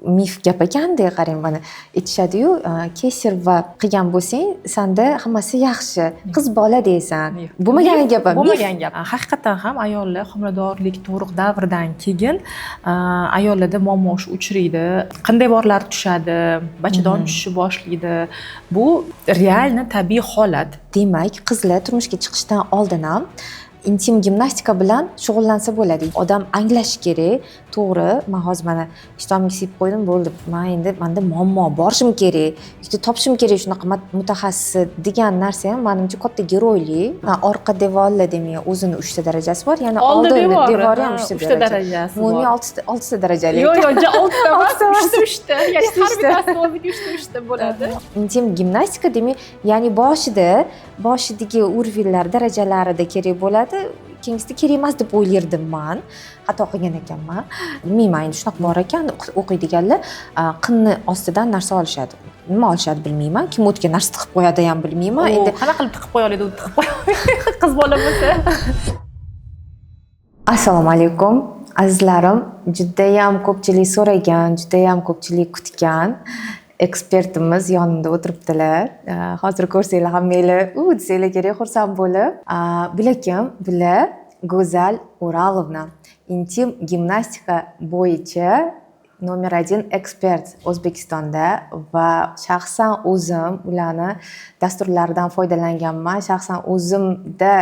mif gap ekanda, qarang mana aytishadi-yu, kesir va qilgan bo'lsang, senda hammasi yaxshi, qiz bola deysan. Bo'lmagan gap. Bo'lmagan gap. Haqiqatan ham ayollar homiladorlik tug'ruq davridan keyin ayollarda muammo uchraydi, qanday borlar tushadi, bachadon tushishni boshlaydi. Bu realni tabiiy holat. Demak, qizlar turmushga chiqishdan oldin ham intim gimnastika bilan shug'ullansa bo'ladi. Odam anglashi kerak. To'g'ri, men hozir mana ishtonimga siyib qo'ydim, bo'ldi. Men endi menda muammo borishim kerak, ikkita topishim kerak shunaqa mutaxassis degan narsa ham menimcha katta geroylik. Orqa devorli demak o'zini 3 ta darajasi bor, ya'ni oldi devori ham 3 ta darajasi. Umumiy 6 ta darajali. Yo'q, 6 ta emas, 3 ta. Ya'ni har bittasi o'ziga 3 ta bo'ladi. Intim gimnastika demak, ya'ni boshidagi urovlar darajalarida kerak bo'ladi. Keyingisida kerak emas deb o'ylardim men. Xato qilgan ekanman. Bilmayman, endi shunaqa bor ekan, o'qiydiganlar qinni ostidan narsa olishadi. Nima olishadi bilmayman. Kim o'tga narsa tiqib qo'yadi ham bilmayman. Endi qanaqa qilib tiqib qo'ya oladi, u tiqib qo'ya. Qiz bola bo'lsa. Assalomu alaykum. Azizlarim, juda ham ko'pchilik so'ragan, juda ham ko'pchilik kutgan ekspertimiz yonimda o'tiribdilar. Hozir ko'rsanglar hammanglar, desanglar kerak, xursand bo'lib. Bular kim? Bular Go'zal O'ralovna. Intim gimnastika bo'yicha номер 1 ekspert O'zbekistonda va shaxsan o'zim ularni dasturlaridan foydalanganman. Shaxsan o'zimda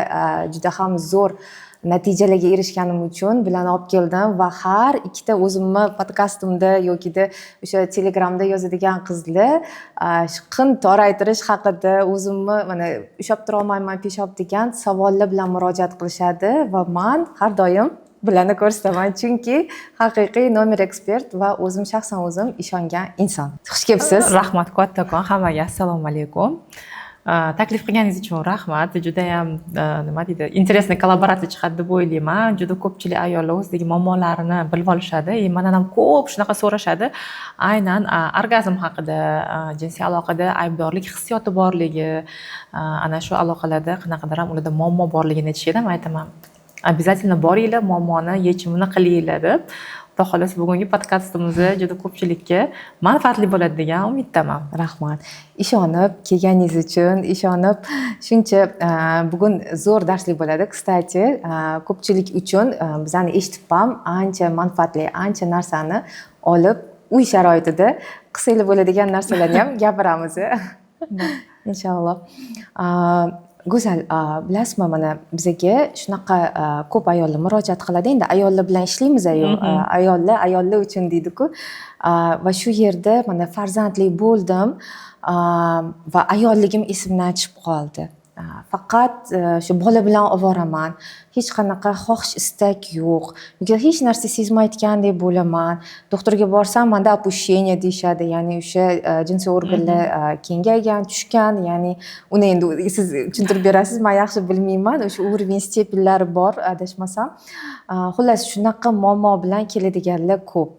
juda ham zo'r natijalarga erishganim uchun bularni olib keldim va har ikkita o'zimni podkastimda yokida o'sha Telegramda yozadigan qizlar qin toraytirish haqida o'zimni mana ushlab tura olmayman peshob degan savollar bilan murojaat qilishadi va men har doim bularni ko'rsataman, chunki haqiqiy nomer ekspert va o'zim shaxsan o'zim ishongan inson. Xush kelibsiz. Rahmat kattakon, hammaga assalomu alaykum. Taklif qilganingiz uchun rahmat. Juda ham nima deydi, interesniy kollaboratsiya chiqadi deb o'ylayman. Juda ko'pchilik ayollar o'zidagi muammolarini bilib olishadi. Mendan ham ko'p shunaqa so'rashadi. Aynan orgazm haqida, jinsiy aloqada aybdorlik hissiyoti borligi, ana shu aloqalarda qanaqadir ham ularda muammo borligini aytishadi. Men aytaman, обязательно boringlar, muammoni yechimini qilinglar deb. Xudo xohlasa bugungi podkastimiz juda ko'pchilikka manfaatli bo'ladi degan umiddaman. Rahmat. Ishonib kelganingiz uchun, ishonib shuncha bugun zo'r darslik bo'ladi. Kstati, ko'pchilik uchun bizani eshitib ham ancha manfaatli, ancha narsani olib uy sharoitida qilsanglar bo'ladigan narsalarni ham gapiramiz. Inshaalloh. Go'zal, bilasizmi, mana bizga shunaqa ko'p ayollar murojaat qiladi. Endi ayollar bilan ishlaymiz-ku, ayollar uchun deydi-ku. Va shu yerda mana farzandli bo'ldim va ayolligim esimdan chiqib qoldi. Faqat shu bola bilan ovoraman. Hech qanaqa xohish istak yo'q. Yo'q, hech narsa sezmayotgandek bo'laman. Doktorga borsam, menda opущение deyshadi, ya'ni o'sha jinsiy organlar kengaygan, tushgan, ya'ni uni endi siz tushuntirib berasiz, men yaxshi bilmayman. O'sha уровень stepillari bor, adashmasam. Xullas, shunaqa muammo bilan keladiganlar ko'p.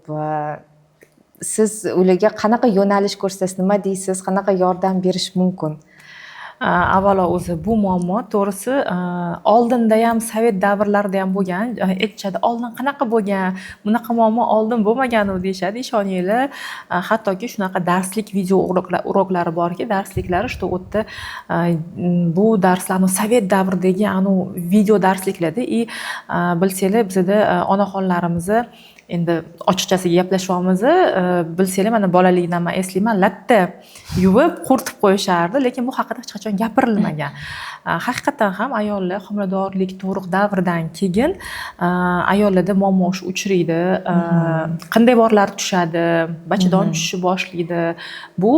Siz ularga qanaqa yo'nalish ko'rsatasiz, nima deysiz, qanaqa yordam berish mumkin? Avvalo o'zi bu muammo to'g'risi oldinda ham sovet davrlarida ham bo'lgan. Aytishadi, oldin qanaqa bo'lgan, bunaqa muammo oldin bo'lmagan-u deyshadi. Ishoninglar, hattoki shunaqa darslik video uroklari borki, darsliklari shu o'tda bu darslarni sovet davridagi anu video darsliklarda bilsanglar, bizda onaxonlarimiz endi ochiqchasiga gaplashyapmiz. Bilsanglar, mana bolaligimdan men eslayman, latta yuvib, quritib qo'yishardi, lekin bu haqida hech qachon gapirilmagan. Haqiqatan ham ayollar homiladorlik tug'ruq davridan keyin ayollarda muammo uchraydi, qanday borlar tushadi, bachadon tushishi boshlaydi. Bu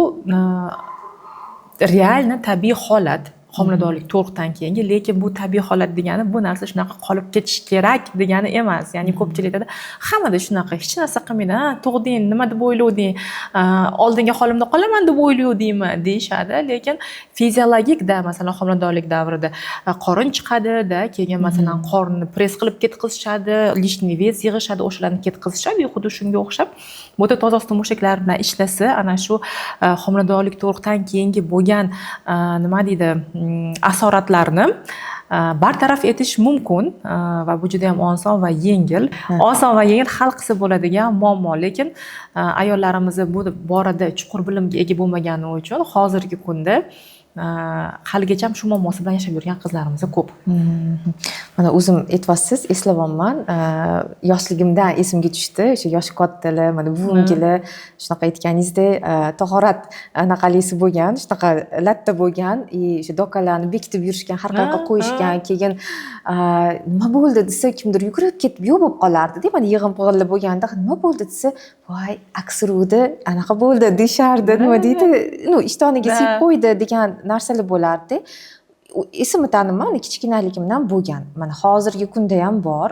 realni tabiiy holat. Homiladorlik tug'ruqdan keyingi, lekin bu tabiiy holat degani bu narsa shunaqa qolib ketish kerak degani emas. Ya'ni ko'pchilik aytadi, hammada shunaqa, hech narsa qilmaydi, tug'ding, nima deb o'ylovding, oldingi holimda qolaman deb o'ylovdingmi deyshadi. Lekin fiziologikda, masalan, homiladorlik davrida qorin chiqadi-da, keyin masalan qornni press qilib ketkazishadi, lishniy vес yig'ishadi, o'shalarni ketkazishadi. Xuddi shunga o'xshab bo'ta toza mushaklar bilan ishlasa, ana shu homiladorlik tug'ruqdan keyingi bo'lgan nima deydi, asoratlarni bartaraf etish mumkin va bu juda ham oson va yengil. Oson va yengil hal qilsa bo'ladigan muammo, lekin ayollarimiz bu borada chuqur bilimga ega bo'lmagani uchun hozirgi kunda haligacha shu muammosi bilan yashab yurgan qizlarimiz ko'p. Mana o'zim aytyapsiz, eslavyapman. Yoshligimdan esimga tushdi, o'sha yoshi kattalar, mana buvimgilar shunaqa aytganingizdek, tahorat anaqalisi bo'lgan, shunaqa latta bo'lgan, o'sha dokalarni bekitib yurishgan, har qayoqqa qo'yishgan, keyin nima bo'ldi desa, kimdir yugurib ketib yo'q bo'lib qolardi-da, mana yig'im-pig'illar bo'lganda, nima bo'ldi desa, voy, aksiruvdi, anaqa bo'ldi, deshardi, nima deydi, ishtoniga siyib qo'ydi degan narsalar bo'lardi. Esimni taniman, kichkinaligimdan bo'lgan. Mana hozirgi kunda ham bor.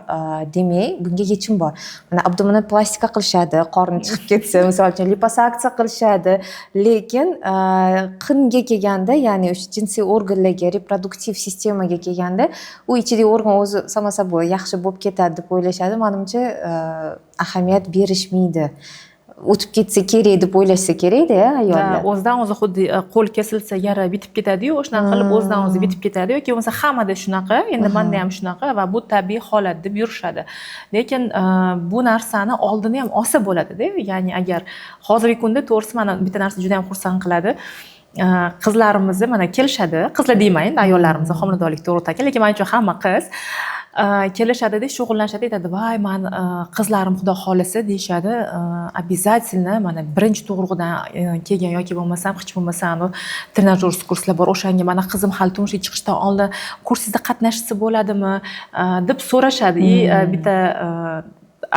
Demak, bunga yechim bor. Mana abdominal plastika qilishadi, qorni chiqib ketsa, misol uchun liposaksiya qilishadi, lekin qinga kelganda, ya'ni o'sha jinsiy organlarga, reproduktiv sistemaga kelganda, u ichidagi organ o'zi samo собой yaxshi bo'lib ketadi deb o'ylashadi. Menimcha, ahamiyat berishmaydi. O'tib ketsa kerak deb o'ylashsa kerak-da ayollar. O'zidan o'zi xuddi qo'l kesilsa yara bitib ketadi-yu, o'shanaqa qilib o'zidan o'zi bitib ketadi yoki bo'lmasa hammada shunaqa, endi menda ham shunaqa va bu tabiiy holat deb yurishadi. Lekin bu narsani oldini ham olsa bo'ladi-da. Ya'ni agar hozirgi kunda to'g'risi mana bitta narsa juda ham xursand qiladi. Qizlarimiz mana kelishadi, qizlar deyman, ayollarimiz homiladorlik to'g'risida, lekin men uchun hamma qiz. Kelishadi-da, shug'ullanishadi, aytadi, "Voy, men qizlarim xudo xolisa" deyshadi, "Обязательно mana birinchi tug'ruqdan kelgan yoki bo'lmasam, hech bo'lmasam trenajyor kurslar bor, o'shanga mana qizim hali turmushga chiqishdan oldin kursingizda qatnashsa bo'ladimi?" deb so'rashadi. Bitta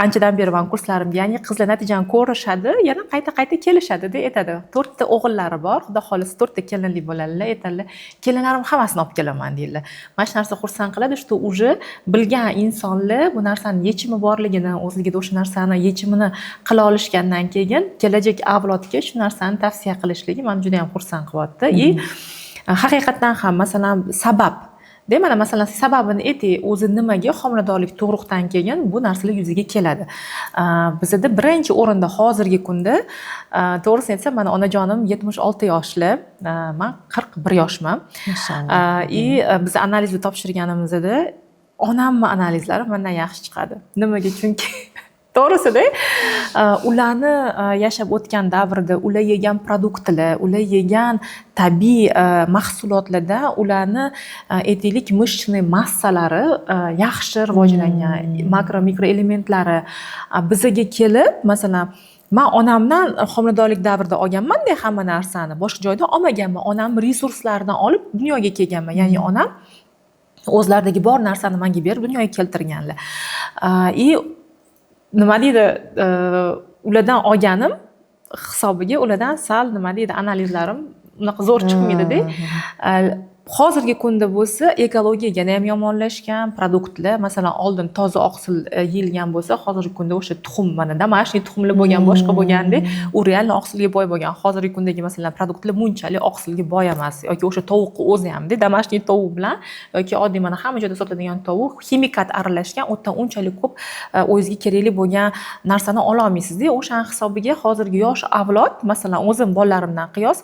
anchadan beri men kurslarimga, ya'ni qizlar natijani ko'rishadi, yana qayta kelishadi-da, aytadi. 4 ta o'g'illari bor, xudo xolisa 4 ta kelinli bo'ladilar, aytadilar. Kelinlarim hammasini olib kelaman deydilar. Mana shu narsa xursand qiladi, shu уже bilgan insonlar bu narsani yechimi borligini, o'zligida o'sha narsani yechimini qila olishgandan keyin kelajak avlodga shu narsani tavsiya qilishligi meni juda ham xursand qilyapti. Haqiqatan ham masalan sabab mana masalan sababini ayting, o'zi nimaga homiladorlik tug'ruqdan keyin bu narsalar yuzaga keladi. Bizda birinchi o'rinda hozirgi kunda, to'g'risini aytsam, mana onajonim 76 yoshli, men 41 yoshman. Biz analizni topshirganimizda onamning analizlari mendan yaxshi chiqadi. Nimaga? Chunki to'g'risida ularni yashab o'tgan davrda ular yegan produktlar, ular yegan tabiiy mahsulotlarda ularni aytaylik mышечный massalari yaxshi rivojlangan, makro mikro elementlari bizga kelib, masalan, men onamdan homiladorlik davrida olganman-da hamma narsani, boshqa joyda olmaganman. Onam resurslaridan olib dunyoga kelganman. Ya'ni onam o'zlaridagi bor narsani menga berib dunyoga keltirganlar. Nima deydi, ulardan olganim hisobiga ulardan sal nima deydi, analizlarim unaqa zo'r chiqmaydi-da. Hozirgi kunda bo'lsa ekologiyaga ham yomonlashgan produktlar, masalan, oldin toza oqsil yeyilgan bo'lsa, hozirgi kunda o'sha tuxum, mana damashniy tuxumlar bo'lgan, boshqa bo'lganda, u real oqsilga boy bo'lgan. Hozirgi kundagi masalan produktlar bunchalik oqsilga boy emas yoki o'sha tovuqni o'zi ham-da, damashniy tovuq bilan yoki oddiy mana hamma joyda sotiladigan tovuq ximikat aralashgan, o'tdan unchalik ko'p o'zingizga kerakli bo'lgan narsani ola olmaysiz-da. O'sha hisobiga hozirgi yosh avlod, masalan, o'zim bolalarimdan qiyos,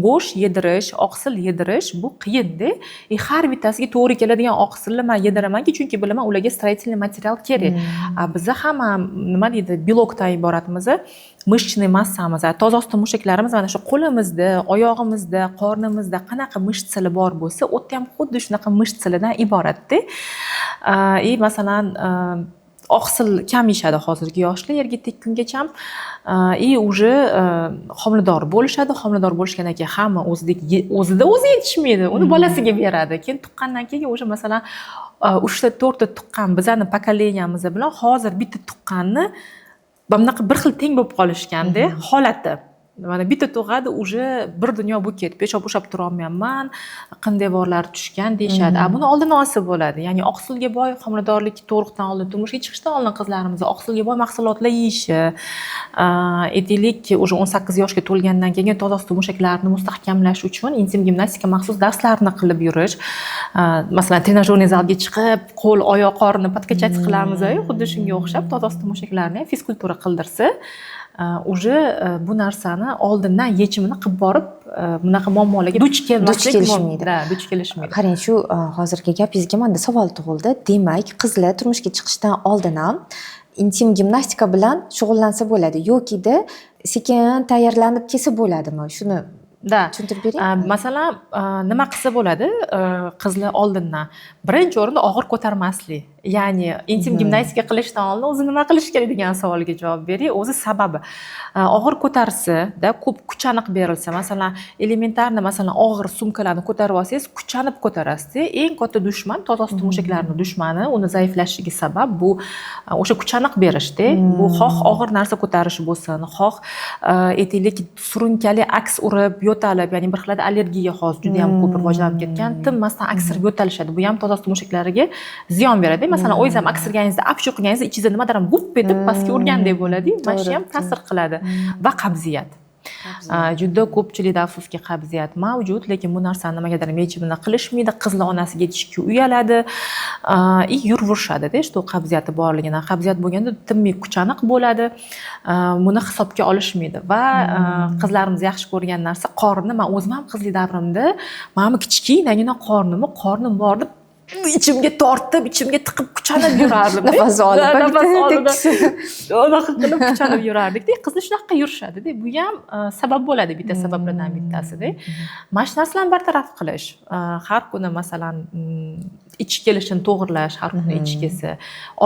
go'sht yedirish, oqsil yedirish bu qiyin. Har bittasiga to'g'ri keladigan oqsilni men yediramanki, chunki bilaman ularga строительный material kerak. Bizda hamma nima deydi, belokdan iboratmiz. Mышечный massamiz, tozosti mushaklarimiz mana shu qo'limizda, oyog'imizda, qornimizda qanaqa mышцалар bor bo'lsa, o'tda ham xuddi shunaqa mышцаларdan iboratda. Masalan, oqsil kam yeyishadi hozirgi yoshlar 7 kungacha. Уже homilador bo'lishadi. Homilador bo'lishgandan keyin hamma o'zida o'zi yetishmaydi. Uni bolasiga beradi. Keyin tuqqandan keyin o'sha masalan 3 ta 4 ta tuqqan bizani pokoleniyamiz bilan hozir bitta tuqqanni bunaqa bir xil teng bo'lib qolishganda holati. Mana bitta tug'adi, уже bir dunyo bo'lib ketib, peshob ushlab tura olmayapman, qindevorlar tushgan deyshadi. Buni oldini olsa bo'ladi. Ya'ni oqsilga boy homiladorlik tug'ruqdan oldin, turmushga chiqishdan oldin qizlarimiz oqsilga boy mahsulotlar yeyishi, aytaylik, уже 18 yoshga to'lgandan keyin tozosti mushaklarini mustahkamlash uchun intim gimnastika maxsus darslarni qilib yurish. Masalan, trenajyorniy zalga chiqib, qo'l, oyoq, qorni podkachать qilamiz, xuddi shunga o'xshab tozosti mushaklarni fizkultura qildirsa, уже bu narsani oldindan yechimini qilib borib bunaqa muammolarga duch kelishmaydi. duch kelishmaydi. Qarang, shu hozirgi gapingizga menda savol tug'ildi. Demak, qizlar turmushga chiqishdan oldin ham intim gimnastika bilan shug'ullansa bo'ladi yoki-da sekin tayyorlanib kelsa bo'ladimi? Shuni tushuntirib bering. Masalan, nima qilsa bo'ladi? Qizlar oldindan birinchi o'rinda og'ir ko'tarmaslik. Ya'ni intim gimnastika qilishdan oldin o'zi nima qilish kerak degan savolga javob bering. O'zi sababi. Og'ir ko'tarsa-da, ko'p kuchaniq berilsa, masalan, elementarni, masalan, og'ir sumkalarni ko'tarib olsangiz, kuchanib ko'tarasiz. Eng katta dushman toza mushaklarning dushmani, uni zaiflashishiga sabab bu o'sha kuchaniq berishda. Bu xoh og'ir narsa ko'tarish bo'lsin, xoh aytaylik surunkali aks urib, yo'talib, ya'ni bir xil allergiya hozir juda ham ko'p rivojlanib ketgan, tinmasdan aksirib yo'talishadi. Bu ham toza mushaklariga ziyon beradi. Masalan, o'zingiz ham aksirganingizda, apshu qilganingizda ichingizda nimadir gup etib pastga urgandek bo'ladi. Mana shu ham ta'sir qiladi. Va qabziyat. Juda ko'pchilikda afsuski qabziyat mavjud, lekin bu narsani nimagadir yechimini qilishmaydi. Qizlar onasiga aytishga uyaladi, yurvorishadi-da, shu qabziyati borligidan. Qabziyat bo'lganda tinmay kuchaniq bo'ladi. Buni hisobga olishmaydi va qizlarimiz yaxshi ko'rgan narsa qorni. Men o'zim ham qizlik davrimda mana kichkinagina qornim bor deb ichimga tortib, ichimga tiqib kuchanib yurardim. Nafas olib, unaqa qilib kuchanib yurardik-da. Qizlar shunaqa yurishadi-da. Bu ham sabab bo'ladi, bitta sabablardan bittasi-da. Mana shu narsalarni bartaraf qilish. Har kuni masalan ichib kelishini to'g'irlash, har kuni ichib kelsa,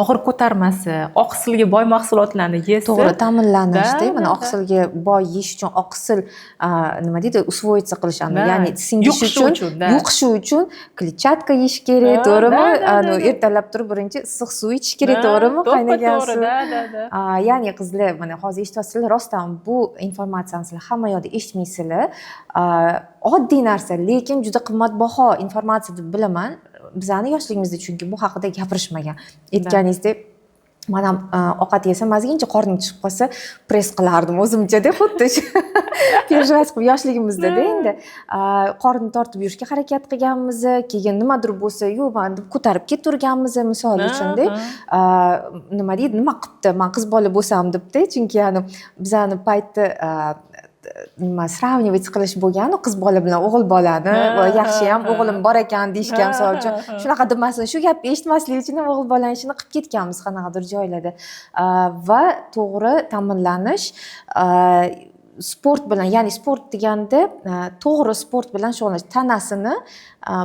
og'ir ko'tarmasi, oqsilga boy mahsulotlarni yesa, to'g'ri ta'minlanishda, mana oqsilga boy yeyish uchun oqsil nima deydi, usvoyitsa qilishadi. Ya'ni singishi uchun, yuqishi uchun kletchatka yeyish kerak. To'g'rimi? Ertalab turib birinchi issiq suv ichish kerak, to'g'rimi? Qaynagan suv. Ya'ni qizlar, mana hozir eshityapsizlar, rostdan bu informatsiyani sizlar hamma yoqda eshitmaysizlar. Oddiy narsa, lekin juda qimmatbaho informatsiya deb bilaman. Bizani yoshligimizda chunki bu haqida gapirishmagan. Aytganingizdek, men ham ovqat yesam, mazgincha qornim chiqib qolsa, press qilardim o'zimcha-da, xuddi shu. Переживать qilib yoshligimizda-da endi qorni tortib yurishga harakat qilganmiz, keyin nimadir bo'lsa, yo'q, men deb ko'tarib ketaverganmiz, misol uchun-da. Nima deydi, nima qilibdi? Men qiz bola bo'lsam debda, chunki bizani paytda nima сравнивать qilish bo'lgan, qiz bola bilan o'g'il bolani, yaxshi ham o'g'lim bor ekan deyishgan, misol uchun shunaqa demasin, shu gapni eshitmaslik uchun ham o'g'il bolani ishini qilib ketganmiz qanaqadir joylarda. Va to'g'ri ta'minlanish, sport bilan, ya'ni sport deganda to'g'ri sport bilan shug'ullanish, tanasini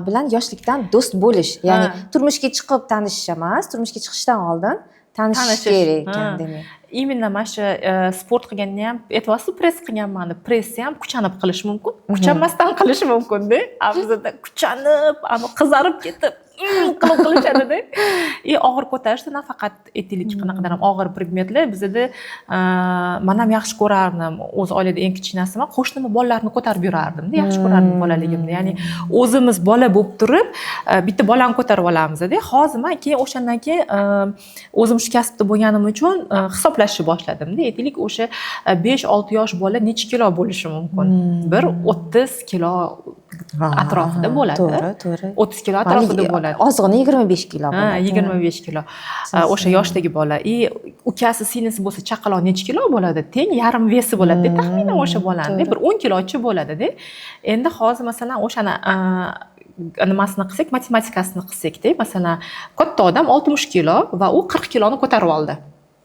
bilan yoshlikdan do'st bo'lish, ya'ni turmushga chiqib tanishish emas, turmushga chiqishdan oldin tanishish kerak ekan demak. Именно mana shu sport qilganda ham aytyapsiz, press qilganman deb, pressni ham kuchanib qilish mumkin, kuchanmasdan qilish mumkin-da. Bizda kuchanib, qizarib ketib qilib qilishadi-da. Og'ir ko'tarishda nafaqat aytaylik qanaqadir ham og'ir predmetlar, bizda men ham yaxshi ko'rardim. O'z oilada eng kichkinasiman, qo'shnimni bolalarini ko'tarib yurardim-da, yaxshi ko'rardim bolaligimda. Ya'ni o'zimiz bola bo'lib turib, bitta bolani ko'tarib olamiz-da. Hozir men keyin o'shandan keyin o'zim shu kasbda bo'lganim uchun hisoblashni boshladim-da. Aytaylik, o'sha 5-6 yosh bola necha kilo bo'lishi mumkin? Bir 30 kilo atrofida bo'ladi. To'g'ri. 30 kilo atrofida bo'ladi. Ozg'ini 25 kilo bo'ladi. 25 kilo. O'sha yoshdagi bola. Ukasi, singlisi bo'lsa chaqaloq necha kilo bo'ladi? Teng yarim vesi bo'ladi. Taxminan o'sha bolani bir 10 kilochi bo'ladi-da. Endi hozir masalan o'shani nimasini qilsak, matematikasini qilsak-da, masalan, katta odam 60 kilo va u 40 kiloni ko'tarib oldi.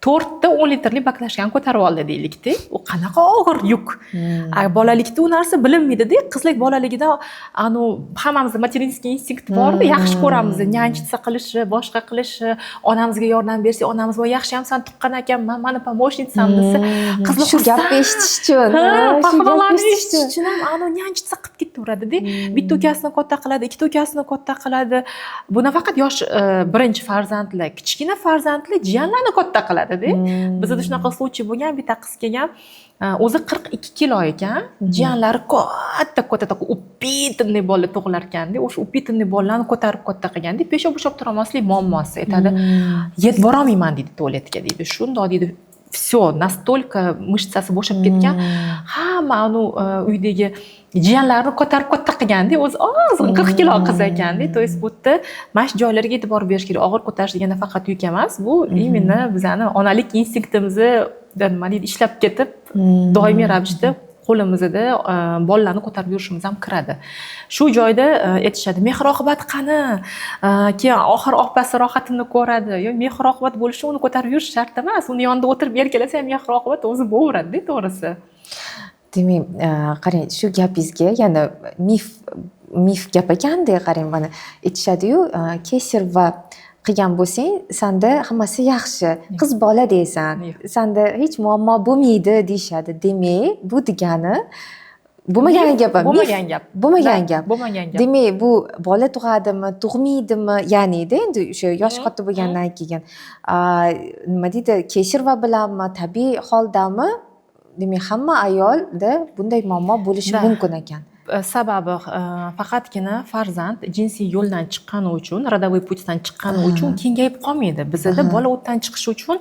4 ta 10 litrli baklashkani ko'tarib oldi deylik-da. U qanaqa og'ir yuk. Bolalikda u narsa bilinmaydi-da. Qizlik bolaligida hammamizda materinskiy instinkt bor-da, yaxshi ko'ramiz, nyanchitsa qilishi, boshqa qilishi, onamizga yordam bersak, onamiz voy yaxshi ham san tuqqan ekanman, meni pomощницам desa, qizlar shu gapni eshitish uchun, pahlavonlarni eshitish uchun ham nyanchitsa qilib ketaveradi-da. Bitta ukasini katta qiladi, ikkita ukasini katta qiladi. Bu nafaqat yosh birinchi farzandlar, kichkina farzandlar jiyanlarni katta qiladi. Bizda shunaqa случай bo'lgan, bitta qiz kelgan, o'zi 42 kilo ekan, jiyanlari katta upitniy bola tug'ilar ekanda, o'sha upitniy bolalarni ko'tarib katta qilganda, peshob bo'shab tura olmaslik muammosi. Aytadi, yetib bora olmayman deydi tualetga deydi. Shundoq deydi, все, настолько mышtsasi bo'shab ketgan, hamma uydagi jiyanlarni ko'tarib katta qilganda, o'zi ozg'in 40 kilo qiz ekanda. To есть bu yerda mana shu joylarga e'tibor berish kerak. Og'ir ko'tarish deganda faqat yuk emas, bu imенно bizani onalik instinktimizni nima deydi, ishlab ketib, doimiy ravishda qo'limizda bolalarni ko'tarib yurishimiz ham kiradi. Shu joyda aytishadi, mehr oqibat qani? Keyin oxir opasi rohatini ko'radi. Yo, mehr oqibat bo'lishi uni ko'tarib yurish shart emas. Uni yonida o'tirib erkalasa ham mehr oqibat o'zi bo'laveradi, to'g'risi. Demak, qarang, shu gapingizga yana mif gap ekanda, qarang, mana aytishadi-yu, kesir va qilgan bo'lsang, senda hammasi yaxshi, qiz bola deysan, senda hech muammo bo'lmaydi deyishadi. Demak, bu degani bo'lmagan gap. Bo'lmagan gap. Bo'lmagan gap. Bo'lmagan gap. Demak, bu bola tug'adimi, tug'maydimi, ya'ni-da endi o'sha yosh katta bo'lgandan keyin nima deydi, keshirva bilanmi, tabiiy holdami? Demak, hamma ayolda bunday muammo bo'lishi mumkin ekan. Sababi faqatgina farzand jinsiy yo'ldan chiqqani uchun, rodovoy putdan chiqqani uchun kengayib qolmaydi. Bizda bola o'tdan chiqishi uchun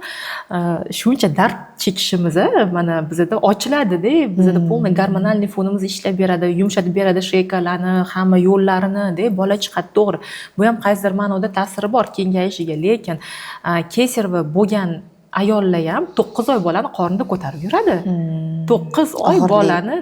shuncha dard chekishimiz mana bizda ochiladi-da, bizda polniy gormonal fonimiz ishlab beradi, yumshatib beradi sheykalarni, hamma yo'llarini, bola chiqadi, to'g'ri. Bu ham qaysidir ma'noda ta'siri bor kengayishiga, lekin kesirva bo'lgan ayollar ham 9 oy bolani qornida ko'tarib yuradi. 9 oy bolani,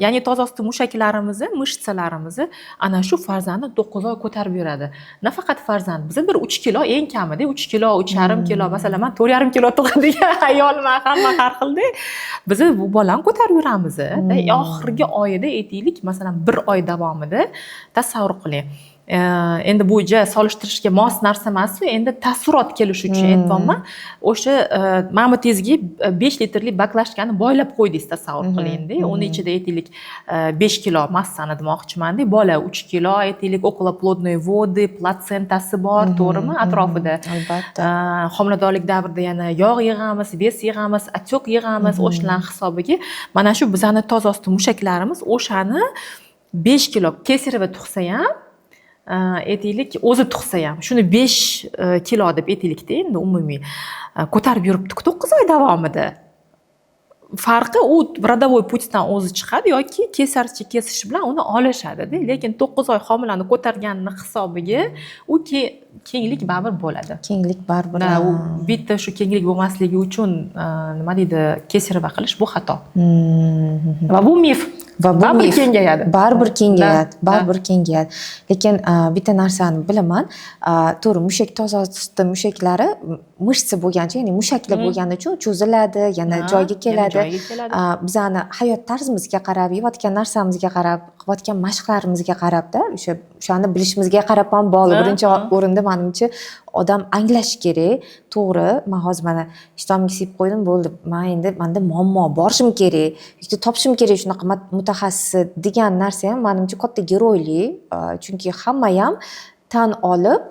ya'ni tozosti mushaklarimizni, mышцаlarimizni ana shu farzandni 9 oy ko'tarib yuradi. Nafaqat farzand, bizda bir 3 kilo eng kamida, 3 kilo, 3,5 kilo, masalan, men 4,5 kilo tug'adigan ayolman, hamma har xilda. Biz bu bolani ko'tarib yuramiz. Oxirgi oyida aytaylik, masalan, 1 oy davomida tasavvur qiling. Endi bu solishtirishga mos narsa emas, endi taassurot kelish uchun aytmoqman. O'sha mamutizga 5 litrli baklashkani boylab qo'ydingiz, tasavvur qiling-da. Uni ichida aytaylik 5 kilo massani demoqchiman-da. Bola 3 kilo, aytaylik okoloplodnoy vodi, platsentasi bor, to'g'rimi, atrofida. Albatta. Homiladorlik davrida yana yog' yig'amiz, ves yig'amiz, atyok yig'amiz, o'shalar hisobiga mana shu bizani tozosti mushaklarimiz o'shani 5 kilo kesirva tug'sa ham aytaylik o'zi tug'sa ham shuni 5 kilo deb aytaylikda, endi umumiy ko'tarib yuribdi 9 oy davomida. Farqi u rodovoy putdan o'zi chiqadi yoki kesarcha kesish bilan uni olishadi-da, lekin 9 oy homilani ko'targanini hisobiga u kenglik baribir bo'ladi. Kenglik baribir. U bitta shu kenglik bo'lmasligi uchun nima deydi, kesirva qilish bu xato. Va bu mif. Va bu baribir kengayadi. Baribir kengayadi, baribir kengayadi. Lekin bitta narsani bilaman, to'g'ri, mushak tozosti mushaklari mышца bo'lgancha, ya'ni mushaklar bo'lgani uchun cho'ziladi, yana joyiga keladi. Bizani hayot tarzimizga qarab, yeyotgan narsamizga qarab, qilayotgan mashqlarimizga qarab-da, o'shani bilishimizga qarab ham bog'liq. Birinchi o'rinda menimcha odam anglash kerak. To'g'ri, men hozir mana ishtonimga siyib qo'ydim, bo'ldi. Men endi menda muammo borishim kerak, yoki topishim kerak shunaqa mutaxassis degan narsa ham menimcha katta geroylik. Chunki hamma ham tan olib,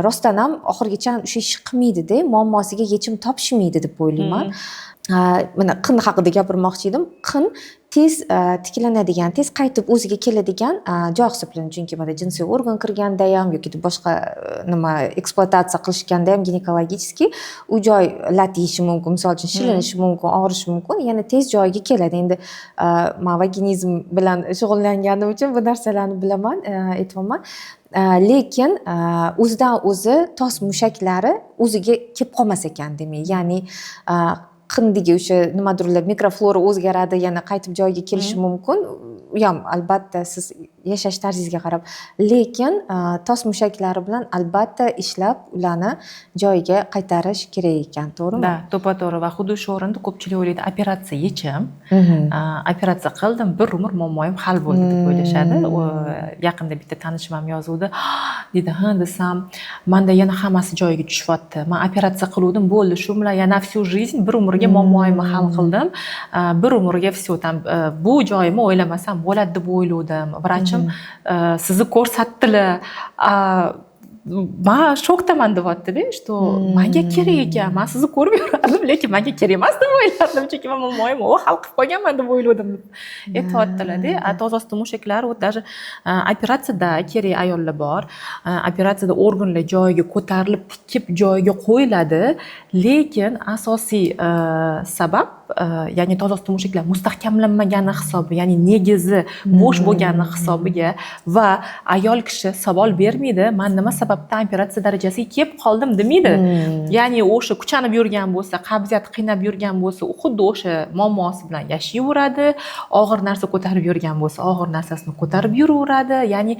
rostdan ham oxirgacha o'sha ish qilmaydi-da, muammosiga yechim topishmaydi deb o'ylayman. Mana qin haqida gapirmoqchi edim. Qin tez tiklanadigan, tez qaytib o'ziga keladigan joy hisoblanadi. Chunki mana jinsiy organ kirganda ham yoki boshqa nima ekspluatatsiya qilishganda ham ginekologichески u joy lat yeyishi mumkin, misol uchun shilinishi mumkin, og'rishi mumkin, yana tez joyiga keladi. Endi men vaginizm bilan shug'ullanganim uchun bu narsalarni bilaman, aytmoqman. Lekin o'zidan o'zi tos mushaklari o'ziga kelib qolmas ekan, demak, ya'ni qindagi o'sha nimadirlar mikroflora o'zgaradi, yana qaytib joyiga kelishi mumkin. U ham albatta siz yashash tarzingizga qarab, lekin tos mushaklari bilan albatta ishlab ularni joyiga qaytarish kerak ekan, to'g'rimi? Da, to'g'ri. Va xuddi shu o'rinda ko'pchilik o'ylaydi, operatsiya yechim. Operatsiya qildim, bir umr muammoyim hal bo'ldi deb o'ylashadi. Yaqinda bitta tanishim ham yozuvdi. Dedi, "Ha, desam, menda yana hammasi joyiga tushyapti. Men operatsiya qiluvdim, bo'ldi, shu bilan yana всю жизнь bir umrga muammoyimni hal qildim. Bir umrga всё там bu joyimni o'ylamasam bo'ladi deb o'ylovdim. Vrachim sizni ko'rsatdilar. Men shokdaman deyapti-da, что menga kerak ekan, men sizni ko'rib yurardim, lekin menga kerak emas deb o'ylardim, chunki men muammoyimni hal qilib qo'yganman deb o'yladim deb aytyaptilar-da. Tozosti mushaklari даже operatsiyada kerak ayollar bor. Operatsiyada organlar joyiga ko'tarilib, tikib joyiga qo'yiladi, lekin asosiy sabab ya'ni toza suti mushaklar mustahkamlanmagani hisobi, ya'ni negizi bo'sh bo'lgani hisobiga va ayol kishi savol bermaydi, men nima sababdan operatsiya darajasiga kelib qoldim demaydi. Ya'ni o'sha kuchanib yurgan bo'lsa, qabziyat qiynab yurgan bo'lsa, u xuddi o'sha muammosi bilan yashayveradi. Og'ir narsa ko'tarib yurgan bo'lsa, og'ir narsasini ko'tarib yuraveradi. Ya'ni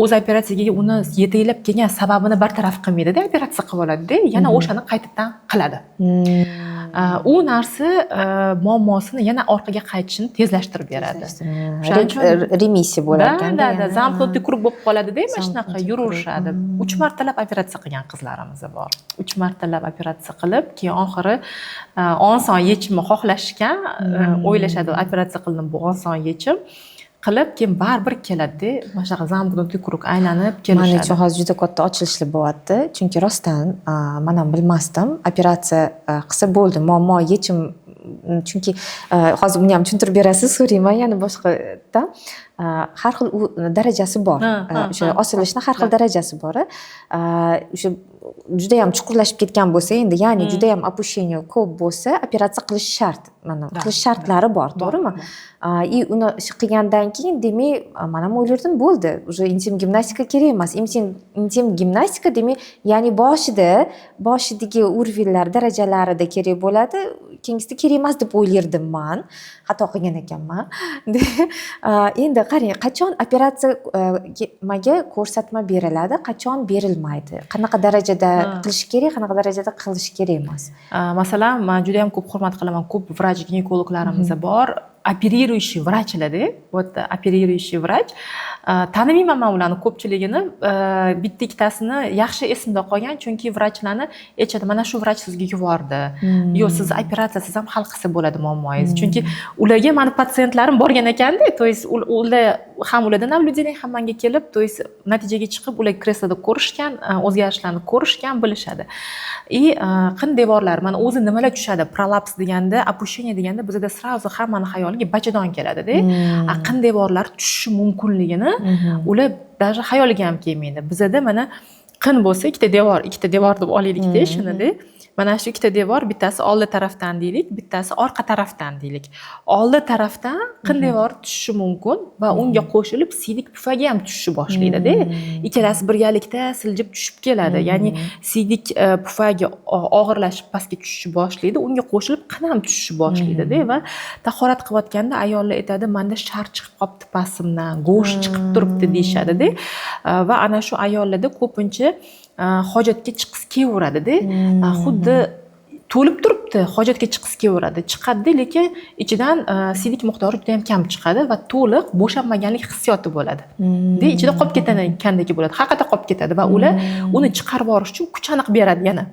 o'z operatsiyaga uni yetaklab kelgan sababini bartaraf qilmaydi-da, operatsiya qilib oladi-da, yana o'shani qaytadan qiladi. U narsa muammosini yana orqaga qaytishini tezlashtirib beradi. O'shaning uchun remissiya bo'lar ekanda. Da, zaмкнутый kruг bo'lib qoladi-da, mana shunaqa yuraverishadi. 3 martalab operatsiya qilgan qizlarimiz bor. 3 martalab operatsiya qilib, keyin oxiri oson yechimni xohlashgan, o'ylashadi, operatsiya qildim, bu oson yechim. Qilib keyin baribir keladi-da, mana shunaqa zaмкнутый kruг aylanib kelishadi. Men uchun hozir juda katta ochilishlar bo'lyapti, chunki rostdan men ham bilmasdim, operatsiya qilsa bo'ldi, muammo yechim, chunki hozir buni ham tushuntirib berasiz, so'rayman yana boshqadan. Har xil darajasi bor. O'sha osilishning har xil darajasi bor. O'sha juda ham chuqurlashib ketgan bo'lsa, endi ya'ni juda ham opущение ko'p bo'lsa, operatsiya qilish shart. Mana qilish shartlari bor, to'g'rimi? Uni qilgandan keyin demak, men ham o'ylardim, bo'ldi. Уже intim gimnastika kerak emas. Intim gimnastika demak, ya'ni boshidagi uровеньlar darajalarida kerak bo'ladi. Keyingisida kerak emas deb o'ylardim men. Xato qilgan ekanman. Endi qarang, qachon operatsiyaga ko'rsatma beriladi, qachon berilmaydi? Qanaqa darajada qilish kerak, qanaqa darajada qilish kerak emas? Masalan, men juda ham ko'p hurmat qilaman, ko'p vrach ginekologlarimiz bor. Opeрирующий vrachlarda, вот opeрирующий vrach. Tanimayman men ularni ko'pchiligini, bitta ikkitasini yaxshi esimda qolgan, chunki vrachlarni aytadi, mana shu vrach sizga yubordi. Yo, siz operatsiyasiz ham hal qilsa bo'ladi muammoingizni. Chunki ularga meni patsientlarim borgan ekanda, to есть ular ham ulardan naблюдение ham menga kelib, to есть natijaga chiqib, ular kresloda ko'rishgan, o'zgarishlarni ko'rishgan, bilishadi. Qanday borlar, mana o'zi nimalar tushadi? Prolaps deganda, opущение deganda bizda сразу hammani xayoliga bachadon keladi-da. Qanday borlar tushishi mumkinligini ular даже xayoliga ham kelmaydi. Bizda mana qin bo'lsa, ikkita devor deb olaylik-da shuni-da. Mana shu ikkita devor, bittasi oldi tarafdan deylik, bittasi orqa tarafdan deylik. Oldi tarafdan qin devor tushishi mumkin va unga qo'shilib siydik pufaga ham tushishi boshlaydi-da. Ikkalasi birgalikda siljib tushib keladi. Ya'ni siydik pufagi og'irlashib pastga tushishi boshlaydi, unga qo'shilib qin ham tushishi boshlaydi-da va tahorat qilayotganda ayollar aytadi, menda shar chiqib qolibdi pastimdan, go'sht chiqib turibdi deyshadi-da. Va ana shu ayollarda ko'pincha hojatga chiqis kelaveradi-da. Xuddi to'lib turibdi, hojatga chiqis kelaveradi. Chiqadi, lekin ichidan siydik miqdori juda ham kam chiqadi va to'liq bo'shanmaganlik hissiyoti bo'ladi. Ichida qolib ketgandek bo'ladi. Haqiqatda qolib ketadi va ular uni chiqarib yuborish uchun kuch aniq beradi yana.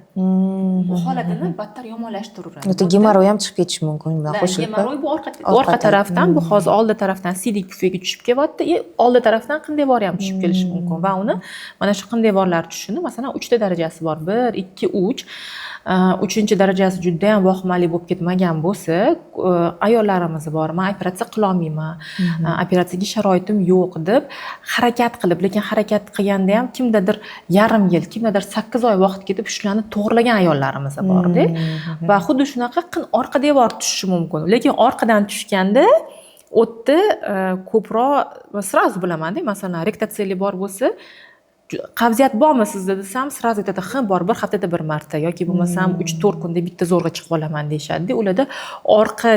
Bu holatini battar yomonlashtiradi. Gemoroy ham chiqib ketishi mumkin bilan qo'shilib. Gemoroy bu orqa tarafdan, bu hozir oldi tarafdan siydik pufaga tushib kelyapti. Oldi tarafdan qanday bor ham tushib kelishi mumkin va uni mana shu qanday borlar tushishini, masalan, 3 ta darajasi bor. 1, 2, 3. 3-darajasi juda ham vahimali bo'lib ketmagan bo'lsa, ayollarimiz bor, men operatsiya qila olmayman, operatsiyaga sharoitim yo'q deb harakat qilib, lekin harakat qilganda ham kimdadir yarim yil, kimdadir 8 oy vaqt ketib shularni to'g'rilagan ayollarimiz bor-da. Va xuddi shunaqa qin orqa devor tushishi mumkin. Lekin orqadan tushganda o'tni ko'proq sразу bilaman-da, masalan, rektatsiyali bor bo'lsa, qabziyat bormi sizda desam, sразу aytadi, "Ha, bor, bir haftada bir marta yoki bo'lmasam 3-4 kunda bitta zo'rg'a chiqib olaman" deyshadi. Ularda orqa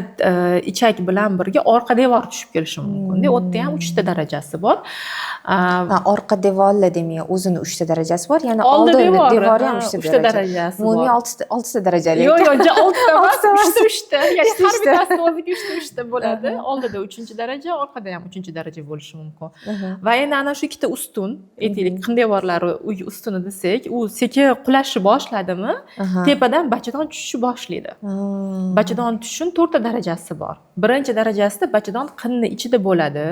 ichak bilan birga orqa devor tushib kelishi mumkin. O'tda ham 3 ta darajasi bor. Orqa devorlar demak, o'zini 3 ta darajasi bor, yana oldi devori ham 3 ta darajasi bor. Umumiy 6 ta darajali. Yo'q, 6 ta emas, 3 ta. Ya'ni har bittasi o'ziga 3 ta bo'ladi. Oldida 3-daraja, orqada ham 3-daraja bo'lishi mumkin. Va endi ana shu ikkita ustun, aytaylik, devorlari uy ustuni desak, u sekin qulashi boshladimi, tepadan bachadon tushishi boshlaydi. Bachadon tushishining 4 ta darajasi bor. Birinchi darajasida bachadon qinni ichida bo'ladi.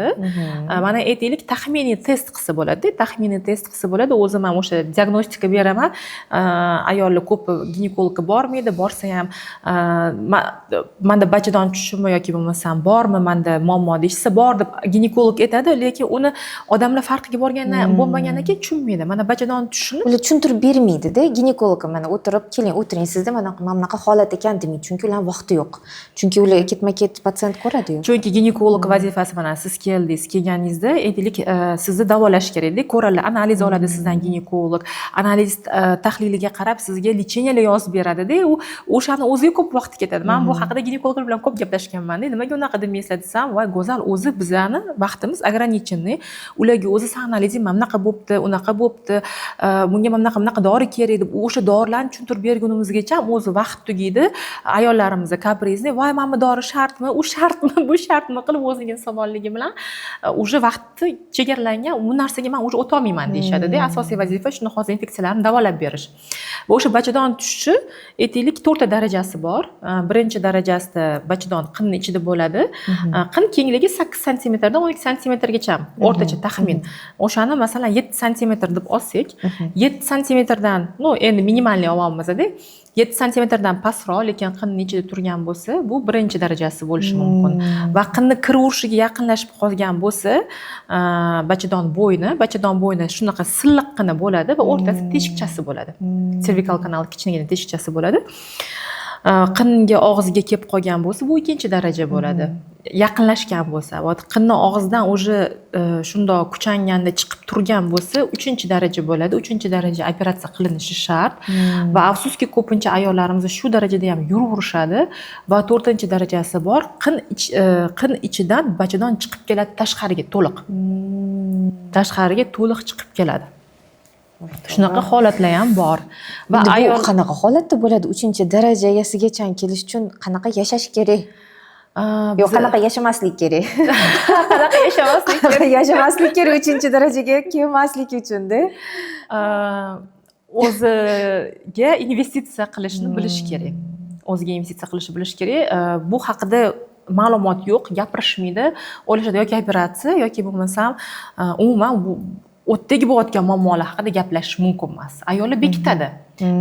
Mana aytaylik, taxminiy test qilsa bo'ladi. Taxminiy test qilsa bo'ladi. O'zim ham o'sha diagnostika beraman. Ayollar ko'p ginekologga bormaydi, borsa ham menda bachadon tushishimi yoki bo'lmasam bormi, menda muammo deyishsa, bor deb ginekolog aytadi, lekin uni odamlar farqiga bo'lmagandan keyin tushunmaydi. Mana bachadon tushishini ular tushuntirib bermaydi-da. Ginekolog mana o'tirib, keling, o'tiring sizda mana bunaqa holat ekan demaydi. Chunki ular vaqti yo'q. Chunki ular ketma-ket patsient ko'radi-yu. chunki ginekolog vazifasi mana siz keldingiz, kelganingizda aytaylik sizni davolash kerakda, ko'radi, analiz oladi sizdan ginekolog, analiz tahliliga qarab sizga lecheniyalar yozib beradida, u o'shani o'ziga ko'p vaqt ketadi. Men bu haqida ginekologlar bilan ko'p gaplashganman-da. Nimaga unaqa demaysizlar desam, voy go'zal, o'zi bizani vaqtimiz ограниченный. Ularga o'zi analizing mana bunaqa bo'pti, unaqa bo'pti, bunga mana bunaqa dori kerak deb o'sha dorilarni tushuntirib bergunimizgacha o'zi vaqt tugaydi. Ayollarimizga kaprizni, voy mana bu dori shartmi, u shartmi, bu shartmi qilib o'zining savonligi bilan o'sha vaqtni chegaralangan, bu narsaga men o'sha o'ta olmayman deyishadi-da. Asosiy vazifa shuni hozir infeksiyalarni davolab berish. Va o'sha bachadon tushishi aytaylik 4 ta darajasi bor. Birinchi darajasida bachadon qinni ichida bo'ladi. Qin kengligi 8 sm dan 12 sm gacha o'rtacha taxmin. O'shani masalan 7 sm deb olsak, 7 sm dan, no endi minimalniy olyapmiz-da. 7 sm dan pastroq, lekin qinni ichida turgan bo'lsa, bu birinchi darajasi bo'lishi mumkin. Va qinni kiraverishiga yaqinlashib qolgan bo'lsa, bachadon bo'yni shunaqa silliqqina bo'ladi va o'rtasida teshikchasi bo'ladi. Servikal kanal kichkinagina teshikchasi bo'ladi. Qinga og'ziga kelib qolgan bo'lsa, bu ikkinchi daraja bo'ladi. Yaqinlashgan bo'lsa, va qinni og'zidan o'sha shundoq kuchanganda chiqib turgan bo'lsa, 3-daraja bo'ladi. 3-daraja operatsiya qilinishi shart. Va afsuski ko'pincha ayollarimiz shu darajada ham yuraverishadi va 4-darajasi bor. Qin ichidan bachadon chiqib keladi tashqariga to'liq. Tashqariga to'liq chiqib keladi. Shunaqa holatlar ham bor. Va ayol qanaqa holatda bo'ladi? 3-darajasigacha kelish uchun qanaqa yashash kerak? Yo'q, qanaqa yashamaslik kerak? Qanaqa yashamaslik kerak? Yashamaslik kerak 3-darajaga kelmaslik uchun-da. O'ziga investitsiya qilishni bilish kerak. O'ziga investitsiya qilishni bilish kerak. Bu haqida ma'lumot yo'q, gapirishmaydi. O'ylashadi yoki operatsiya yoki bo'lmasam umuman o'tdagi bo'layotgan muammolar haqida gaplashish mumkin emas. Ayollar bekitadi.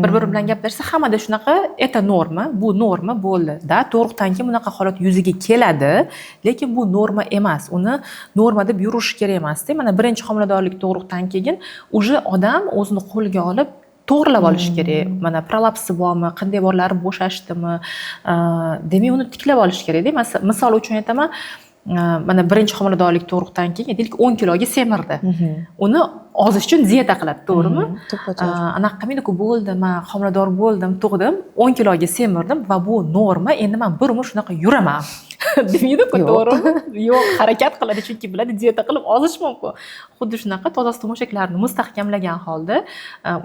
Bir-biri bilan gaplashsa hammada shunaqa, "Eta norma, bu norma bo'ldi-da, to'g'ridan keyin bunaqa holat yuzaga keladi, lekin bu norma emas. Uni norma deb yurish kerak emas-da. Mana birinchi homiladorlik to'g'ridan keyin o'sha odam o'zini qo'lga olib to'g'rilab olish kerak. Mana prolapsi bormi, qanday borlari bo'shashdimi, demak uni tiklab olish kerak-da. Misol uchun aytaman, mana birinchi homiladorlik to'g'ridan keyin aytaylik 10 kiloga semirdi. Uni ozish uchun diyeta qiladi, to'g'rimi? Anaqa qilmaydi-ku, bo'ldi, men homilador bo'ldim, tug'dim, 10 kiloga semirdim va bu norma, endi men bir umr shunaqa yuraman. Demaydi-ku, to'g'rimi? Yo'q, harakat qiladi, chunki biladi diyeta qilib ozish mumkin. Xuddi shunaqa toza to'mashaklarni mustahkamlagan holda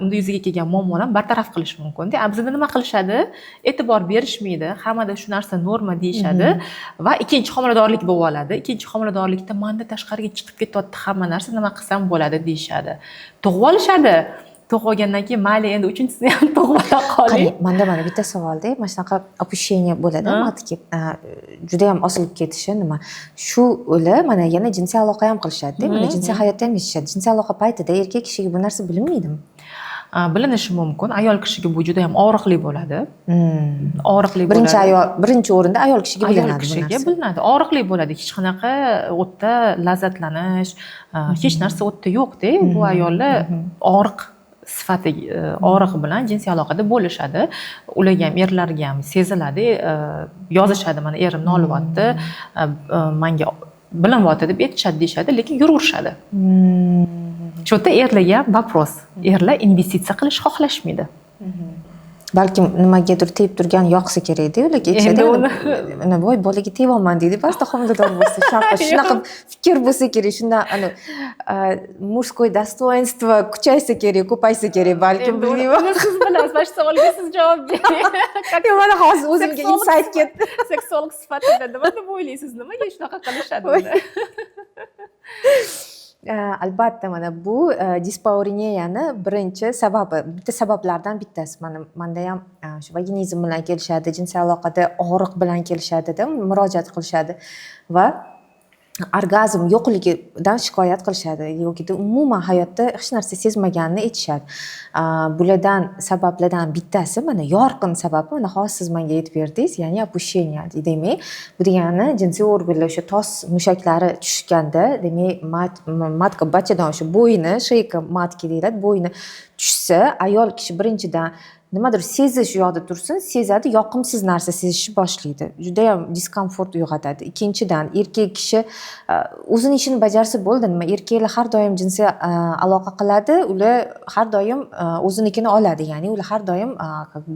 unda yuzaga kelgan muammolarni bartaraf qilish mumkin-da. Bizda nima qilishadi? E'tibor berishmaydi. Hammada shu narsa norma deyishadi va ikkinchi homiladorlik bo'lib oladi. Ikkinchi homiladorlikda menda tashqariga chiqib ketyapti hamma narsa, nima qilsam bo'ladi deyishadi. Tug'ib olishadi. Tug'ib olgandan keyin mayli endi uchinchisini ham tug'ib ola qoling. Menda mana bitta savolda, mana shunaqa opущение bo'ladi, matki juda ham osilib ketishi nima? Shu ular mana yana jinsiy aloqa ham qilishadi-da, mana jinsiy hayotda ham yashashadi. Jinsiy aloqa paytida erkak kishiga bu narsa bilinmaydimi? Bilinishi mumkin. Ayol kishiga bu juda ham og'riqli bo'ladi. Og'riqli bo'ladi. Birinchi o'rinda ayol kishiga bilinadi. Ayol kishiga bilinadi. Og'riqli bo'ladi. Hech qanaqa o'tda lazzatlanish, hech narsa o'tda yo'q-da. Bu ayollar og'riq sifati og'riq bilan jinsiy aloqada bo'lishadi. Ularga ham, erlarga ham seziladi. Yozishadi, mana erim nolyapti, menga bilinyapti deb aytishadi deyishadi, lekin yuraverishadi. Cho'ta erlarga ham vopros. Erlar investitsiya qilish xohlashmaydi. Balkim nimagadir tegib turgan yoqsa kerak-da, ularga aytishadi. Ana voy bolaga tegolman deydi, ba'zida homilador bo'lsa, shunaqa fikr bo'lsa kerak, shunda ana murskoy dostoinstvo kuchaysa kerak, ko'paysa kerak, balkim bilmayman. Siz bilasiz, mana shu savolga siz javob bering. Mana hozir o'zimga insight ketdi. Seksolog sifatida nima deb o'ylaysiz? Nimaga shunaqa qilishadi? Albatta, mana bu dispariniyani birinchi sababi, bitta sabablardan bittasi. Menda ham shu vaginizm bilan kelishadi, jinsiy aloqada og'riq bilan kelishadi-da, murojaat qilishadi va orgazm yo'qligidan shikoyat qilishadi yoki umuman hayotda hech narsa sezmaganini aytishadi. Bulardan sabablardan bittasi mana yorqin sababi mana hozir siz menga aytib berdingiz, ya'ni opущение. Demak, bu degani jinsiy organlar o'sha tos mushaklari tushganda, demak, matka bachadan o'sha bo'yni, sheyka matki deyiladi, bo'yni tushsa, ayol kishi birinchidan nimadir sezish yoqda tursin, sezadi, yoqimsiz narsa sezishni boshlaydi. Juda ham diskomfort uyg'otadi. Ikkinchidan, erkak kishi o'zini ishini bajarsa bo'ldi. Nima, erkaklar har doim jinsiy aloqa qiladi, ular har doim o'zinikini oladi, ya'ni ular har doim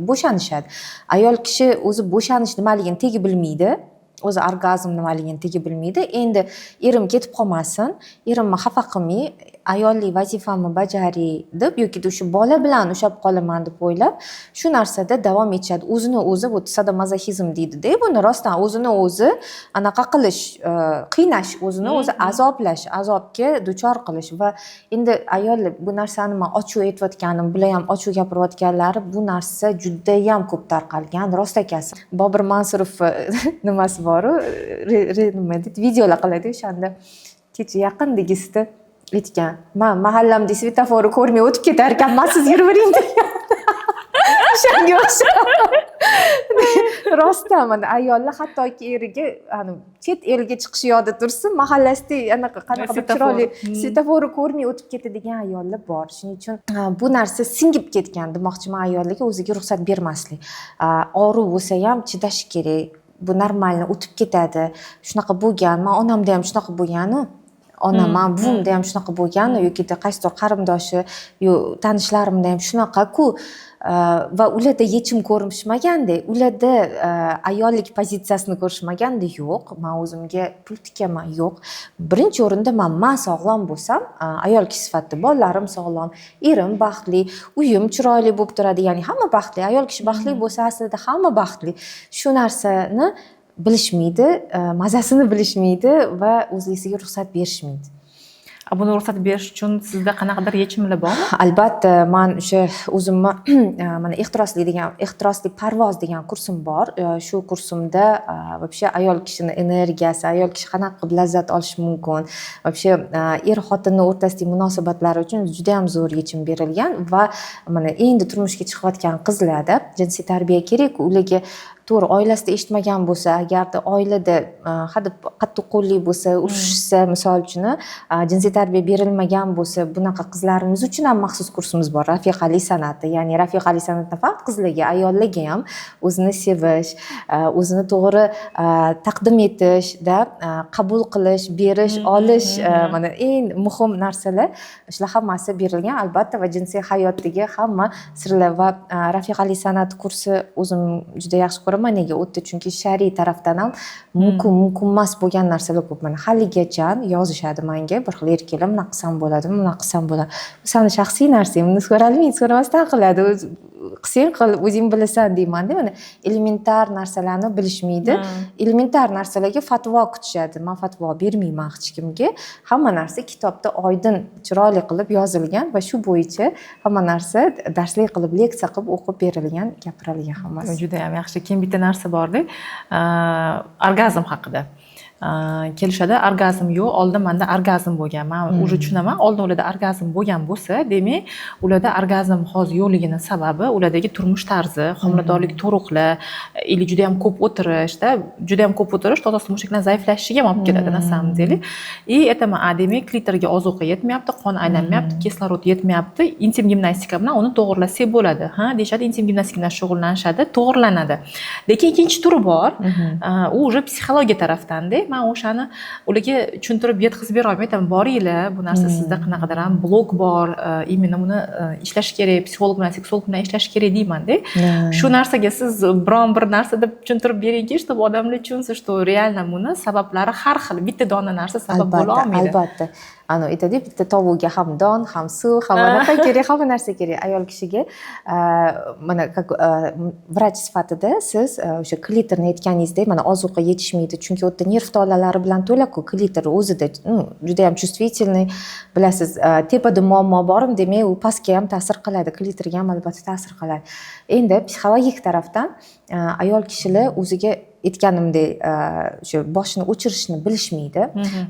bo'shanishadi. Ayol kishi o'zi bo'shanish nimaligini tegi bilmaydi. O'zi orgazm nimaligini tegi bilmaydi. Endi erim ketib qolmasin, erimni xafa qilmay, ayollik vazifamni bajaray deb yoki o'sha bola bilan ushlab qolaman deb o'ylab, shu narsada davom etishadi. O'zini o'zi bu sadomazoxizm deydi-da, buni rostdan o'zini o'zi anaqa qilish, qiynash, o'zini o'zi azoblash, azobga duchor qilish va endi ayollar bu narsani men ochiq aytayotganim, bular ham ochiq gapirayotganlari bu narsa juda ham ko'p tarqalgan, rost akasi. Bobur Mansurov nimasi bor-ku, nima deydi, videolar qiladi o'shanda. Kecha yaqindagisida aytgan, men mahallamda svetoforni ko'rmay o'tib ketar ekanman, siz yuravering degan. O'shanga o'xshab. Rostdan mana ayollar hattoki eriga chet elga chiqish yoqda tursin, mahallasida anaqa qanaqa chiroyli svetoforni ko'rmay o'tib ketadigan ayollar bor. Shuning uchun bu narsa singib ketgan demoqchiman, ayollarga o'ziga ruxsat bermaslik. Og'riq bo'lsa ham chidash kerak. Bu normalni o'tib ketadi. Shunaqa bo'lgan, men onamda ham shunaqa bo'lgan-ku. Onam, buvimda ham shunaqa bo'lgan yoki qaysidir qarindoshi, yo tanishlarimda ham shunaqa-ku. Va ularda yechim ko'rishmaganda, ularda ayollik pozitsiyasini ko'rishmaganda, yo'q, men o'zimga pul tikaman, yo'q. Birinchi o'rinda men sog'lom bo'lsam, ayol kishi sifatida bolalarim sog'lom, erim baxtli, uyim chiroyli bo'lib turadi, ya'ni hamma baxtli. Ayol kishi baxtli bo'lsa, aslida hamma baxtli. Shu narsani bilishmaydi, mazasini bilishmaydi va o'zlisiga ruxsat berishmaydi. Buni ruxsat berish uchun sizda qanaqadir yechimlar bormi? Albatta, men o'sha o'zimni mana ehtirosli parvoz degan kursim bor. Shu kursimda вообще ayol kishining energiyasi, ayol kishi qanaqa qilib lazzat olishi mumkin, вообще er xotinning o'rtasidagi munosabatlari uchun juda ham zo'r yechim berilgan va mana endi turmushga chiqayotgan qizlarda jinsiy tarbiya kerak, ularga to'g'ri oilasida eshitmagan bo'lsa, agarda oilada hadeb qattiqqo'llik bo'lsa, urushsa, misol uchun jinsiy tarbiya berilmagan bo'lsa, bunaqa qizlarimiz uchun ham maxsus kursimiz bor, rafiqali san'ati. Ya'ni rafiqali san'atda faqat qizlarga, ayollarga ham o'zini sevish, o'zini to'g'ri taqdim etishda qabul qilish, berish, olish, mana eng muhim narsalar shular hammasi berilgan. Albatta va jinsiy hayotdagi hamma sirlar va rafiqali san'at kursi o'zim juda yaxshi ko'raman. Nega o'tdi? Chunki shar'iy tarafdan ham mumkin emas bo'lgan narsalar ko'p. Mana haligacha yozishadi menga, bir xil erkaklar bunaqa qilsam bo'ladimi, bunaqa qilsam bo'ladi. Bu seni shaxsiy narsang, buni so'ralmaydi, so'ramasdan qiladi. Qilsang qil, o'zing bilasan deyman-da. Mana elementar narsalarni bilishmaydi. Elementar narsalarga fatvo kutishadi. Men fatvo bermayman hech kimga. Hamma narsa kitobda oydin, chiroyli qilib yozilgan va shu bo'yicha hamma narsa darslik qilib, leksiya qilib o'qib berilgan, gapirilgan hammasi. Juda ham yaxshi. Keyin bitta narsa bor-da, orgazm haqida. Kelishadi, orgazm yo'q, oldin menda orgazm bo'lgan. Men уже tushunaman, oldin ularda orgazm bo'lgan bo'lsa, demak, ularda orgazm hozir yo'qligining sababi ulardagi turmush tarzi, homiladorlik turuqlar, или juda ham ko'p o'tirishda, juda ham ko'p o'tirish to'g'risi mushaklar zaiflashishiga olib keladi, na samом деле. И aytaman, demak, klitorga ozuqa yetmayapti, qon aylanmayapti, kislorod yetmayapti, intim gimnastika bilan uni to'g'irlasak bo'ladi. Ha, deyshadi, intim gimnastika bilan shug'ullanishadi, to'g'irlanadi. Lekin ikkinchi turi bor, u уже psixologiya tarafdan-da. Men o'shani ularga tushuntirib yetkazib bera olmayman. Boringlar, bu narsa sizda qanaqadir ham blok bor, именно buni ishlash kerak, psixolog bilan, seksolog bilan ishlash kerak deyman-da. Shu narsaga siz biron bir narsa deb tushuntirib beringki, чтобы odamlar tushunsa, что реально buni sabablari har xil, bitta dona narsa sabab bo'la olmaydi. Albatta. Aytadi, bitta tovuqga ham don, ham suv, ham anaqa kerak, hamma narsa kerak. Ayol kishiga mana vrach sifatida siz o'sha klitorni aytganingizdek, mana ozuqa yetishmaydi, chunki u yerda nerv tolalari bilan to'la-ku, klitor o'zida juda ham чувствительный, bilasiz, tepada muammo bormi, demak, u pastga ham ta'sir qiladi, klitorga ham albatta ta'sir qiladi. Endi psixologik tarafdan ayol kishilar o'ziga aytganimdek o'sha boshni o'chirishni bilishmaydi.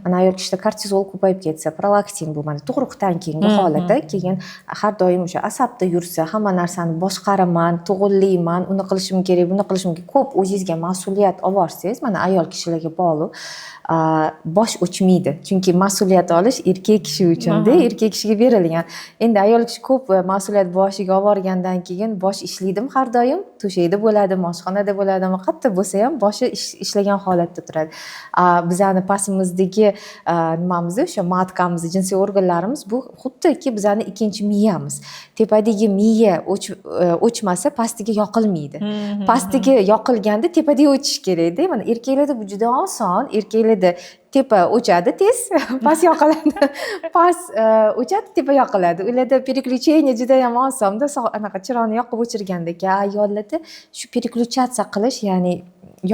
Mana ayol kishida kortizol ko'payib ketsa, prolaktin bu mana tug'ruqdan keyingi holati, keyin har doim o'sha asabda yursa, hamma narsani boshqaraman, to'g'rilayman, uni qilishim kerak, buni qilishim kerak, ko'p o'zingizga mas'uliyat olsangiz, mana ayol kishilarga bog'liq bosh o'chmaydi. Chunki mas'uliyat olish erkak kishi uchunda, erkak kishiga berilgan. Endi ayol kishi ko'p mas'uliyat boshiga olgandan keyin bosh ishlaydimi har doim, to'shakda bo'ladimi, oshxonada bo'ladimi, qayerda bo'lsa ham boshi ishlagan holatda turadi. Bizani pastimizdagi nimamiz, o'sha matkamiz, jinsiy organlarimiz bu xuddiki bizani ikkinchi miyamiz. Tepadagi miya o'chmasa pastiga yoqilmaydi. Pastiga yoqilganda tepadaga o'chish kerak-da. Mana erkaklarda bu juda oson. Erkaklarda tepa o'chadi tez, past yoqiladi. Past o'chadi, tepa yoqiladi. Ularda переключение juda ham osonda, anaqa chiroqni yoqib o'chirgandek. Ayollarda shu переключаться qilish, ya'ni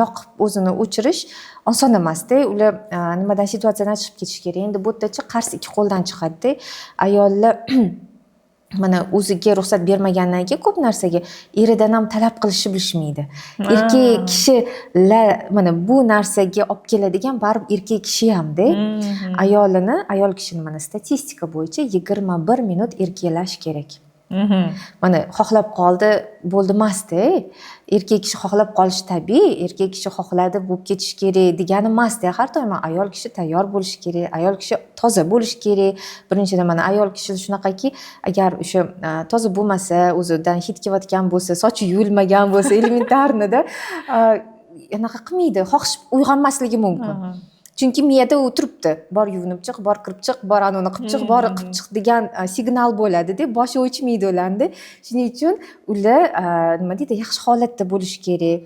yoqib o'zini o'chirish oson emasda. Ular nimadan situatsiyadan chiqib ketish kerak. Endi bu yerdachi qarz ikki qo'ldan chiqadi-da. Ayollar mana o'ziga ruxsat bermagandan keyin ko'p narsaga eridan ham talab qilishni bilishmaydi. Erkak kishilar mana bu narsaga olib keladigan baribir erkak kishi hamda ayol kishini mana statistika bo'yicha 21 minut erkalash kerak. Mana xohlab qoldi bo'ldi emasda. Erkak kishi xohlab qolishi tabiiy, erkak kishi xohladi bo'lib ketish kerak degani emasda. Har doim ayol kishi tayyor bo'lishi kerak, ayol kishi toza bo'lishi kerak. Birinchidan mana ayol kishi shunaqaki, agar o'sha toza bo'lmasa, o'zidan hid kelayotgan bo'lsa, sochi yuvilmagan bo'lsa, elementarnida anaqa qilmaydi, xohish uyg'onmasligi mumkin. Chunki miyada u turibdi. Bor yuvinib chiq, bor kirib chiq, bor anoni qilib chiq, bor qilib chiq degan signal bo'ladi-da, boshi o'chmaydi ularni. Shuning uchun ular nima deydi, yaxshi holatda bo'lishi kerak.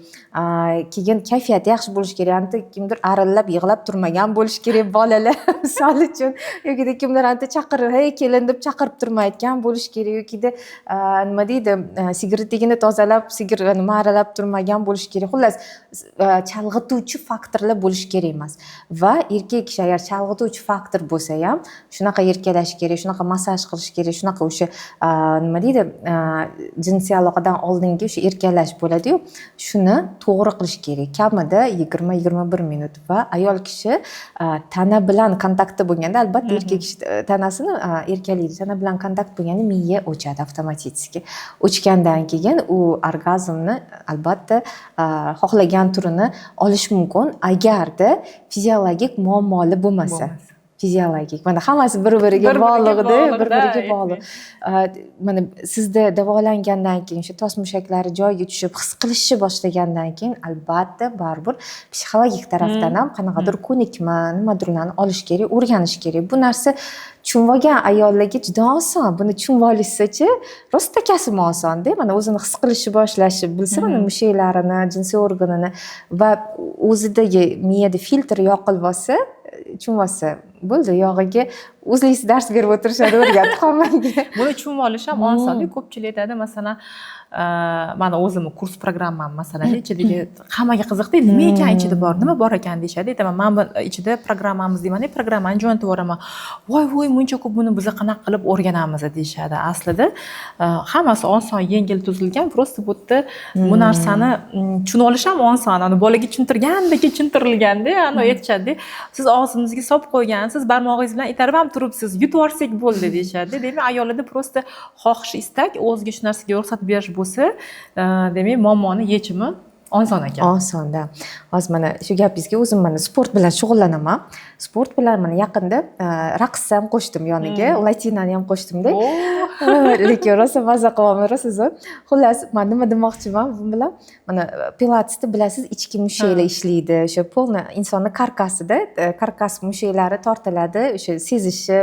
Keyin kayfiyati yaxshi bo'lishi kerak. Anta kimdir arillab, yig'lab turmagan bo'lishi kerak bolalar, misol uchun. Yoki kimdir anta chaqirib, "Hey, kelin" deb chaqirib turmayotgan bo'lishi kerak. Yoki nima deydi, sigaretligini tozalab, nima aralab turmagan bo'lishi kerak. Xullas, chalg'ituvchi faktorlar bo'lishi kerak emas. Va erkak kishi agar chalg'ituvchi faktor bo'lsa ham, shunaqa erkalash kerak, shunaqa massaj qilish kerak, shunaqa o'sha nima deydi, jinsiy aloqadan oldingi o'sha erkalash bo'ladi-yu, shuni to'g'ri qilish kerak. Kamida 20-21 minut. Va ayol kishi tana bilan kontaktda bo'lganda, albatta erkak kishi tanasini erkalaydi. Tana bilan kontakt bo'lganda miya o'chadi avtomatik. O'chgandan keyin u orgazmni albatta xohlagan turini olish mumkin, agarda fiziologik muammoli bo'lmasa. Fiziologik. Mana hammasi bir-biriga bog'liqda, bir-biriga bog'liq. Mana sizda davolangandan keyin o'sha tos mushaklari joyiga tushib, his qilishni boshlagandan keyin albatta baribir psixologik tarafdan ham qanaqadir ko'nikma, nimadirlarni olish kerak, o'rganish kerak. Bu narsa tushunib olgan ayollarga juda oson. Buni tushunib olishsa-chi, rosta kasb osonda. Mana o'zini his qilishni boshlashi, bilsa mana mushaklarini, jinsiy organini va o'zidagi miyada filtr yoqilib olsa, tushunib olsa, bo'ldi, yog'iga o'zingiz dars berib o'tirishadi, o'rgatib hammaga. Buni tushunib olish ham oson. Ko'pchilik aytadi, masalan, mana o'zimni kurs programmam masalan ichidagi hammaga qiziqdi, nima ekan ichida bor, nima bor ekan deyshadi. Aytaman, men bu ichida programmamiz deyman, programmani jo'natib yuboraman. Voy, muncha ko'p, buni biz qanaqa qilib o'rganamiz deyshadi. Aslida hammasi oson, yengil tuzilgan. Prosta bu yerda bu narsani tushunib olish ham oson. Ani bolaga tushuntirgandek tushuntirilganda, ani aytishadi, siz og'zingizga solib qo'ygansiz, barmog'ingiz bilan itarib ham turibsiz, yutib olsak bo'ldi deyshadi. Demak, ayollarda prosta xohish, istak, o'ziga shu narsaga ruxsat berish bo'lsa, demak, muammoni yechimi oson ekan. Osonda. Hozir mana shu gapingizga o'zim mana sport bilan shug'ullanaman. Sport bilan mana yaqinda raqs ham qo'shdim yoniga, latinani ham qo'shdim-da. Lekin rosa maza qilaman, rosa zo'r. Xullas, men nima demoqchiman bu bilan? Mana pilatesda bilasiz, ichki mushaklar ishlaydi. O'sha polni insonning karkasida, karkas mushaklari tortiladi, o'sha sezishi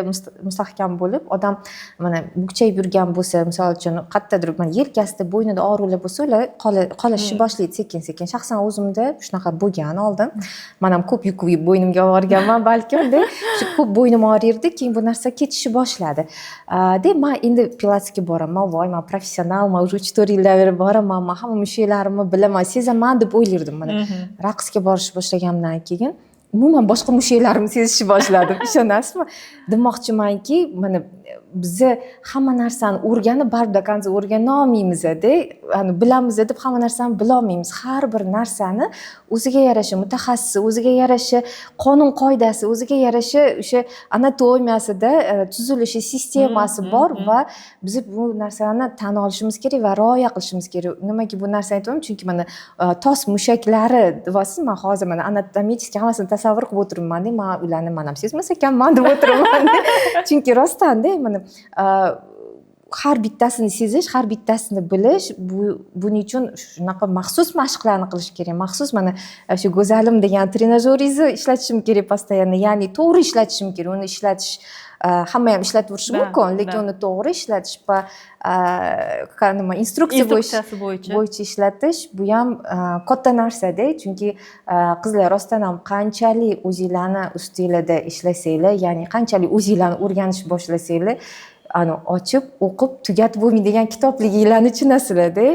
mustahkam bo'lib, odam mana bukchayib yurgan bo'lsa, misol uchun qayerdadir mana yelkasida, bo'ynida og'riqlar bo'lsa, ular qolishni boshlaydi sekin-sekin. Shaxsan o'zimda shunaqa bo'lgan oldin. Men ham ko'p yuk bo'ynimga olganman, balki unda shu ko'p bo'ynim og'rirdi, keyin bu narsa ketishni boshladi. Deb men endi pilatesga boraman, voy, men professionalman, уже 4 yildan beri boraman, men hamma mushaklarimni bilaman, sezaman deb o'ylardim. Mana raqsga borishni boshlagandan keyin umuman boshqa mushaklarimni sezishni boshladim. Ishonasizmi? Demoqchimanki, mana bizni hamma narsani o'rganib baribir qancha o'rgana olmaymizda, bilamiz deb hamma narsani bila olmaymiz. Har bir narsani o'ziga yarasha mutaxassis, o'ziga yarasha qonun qoidasi, o'ziga yarasha o'sha anatomiyasida tuzilishi, sistemasi bor va biz bu narsani tan olishimiz kerak va rioya qilishimiz kerak. Nimaga bu narsani aytyapman? Chunki mana tos mushaklari deyapsiz, men hozir mana anatomik hammasini tasavvur qilib o'tiribman-da, men ularni mana ham sezmas ekanman deb o'tiribman. Chunki rostdan-da mana har bittasini sezish, har bittasini bilish, buning uchun shunaqa maxsus mashqlarni qilish kerak. Maxsus mana shu go'zalim degan trenajyoringizni ishlatishim kerak постоянно. Ya'ni to'g'ri ishlatishim kerak. Uni ishlatish hamma ham ishlataverishi mumkin, lekin uni to'g'ri ishlatish va nima instruksiya bo'yicha ishlatish bu ham katta narsa-da. Chunki qizlar rostdan ham qanchalik o'zinglarni ustinglarda ishlasanglar, ya'ni qanchalik o'zinglarni o'rganishni boshlasanglar, ochib o'qib tugatib bo'lmaydigan kitobliginglarni tushunasizlar-da.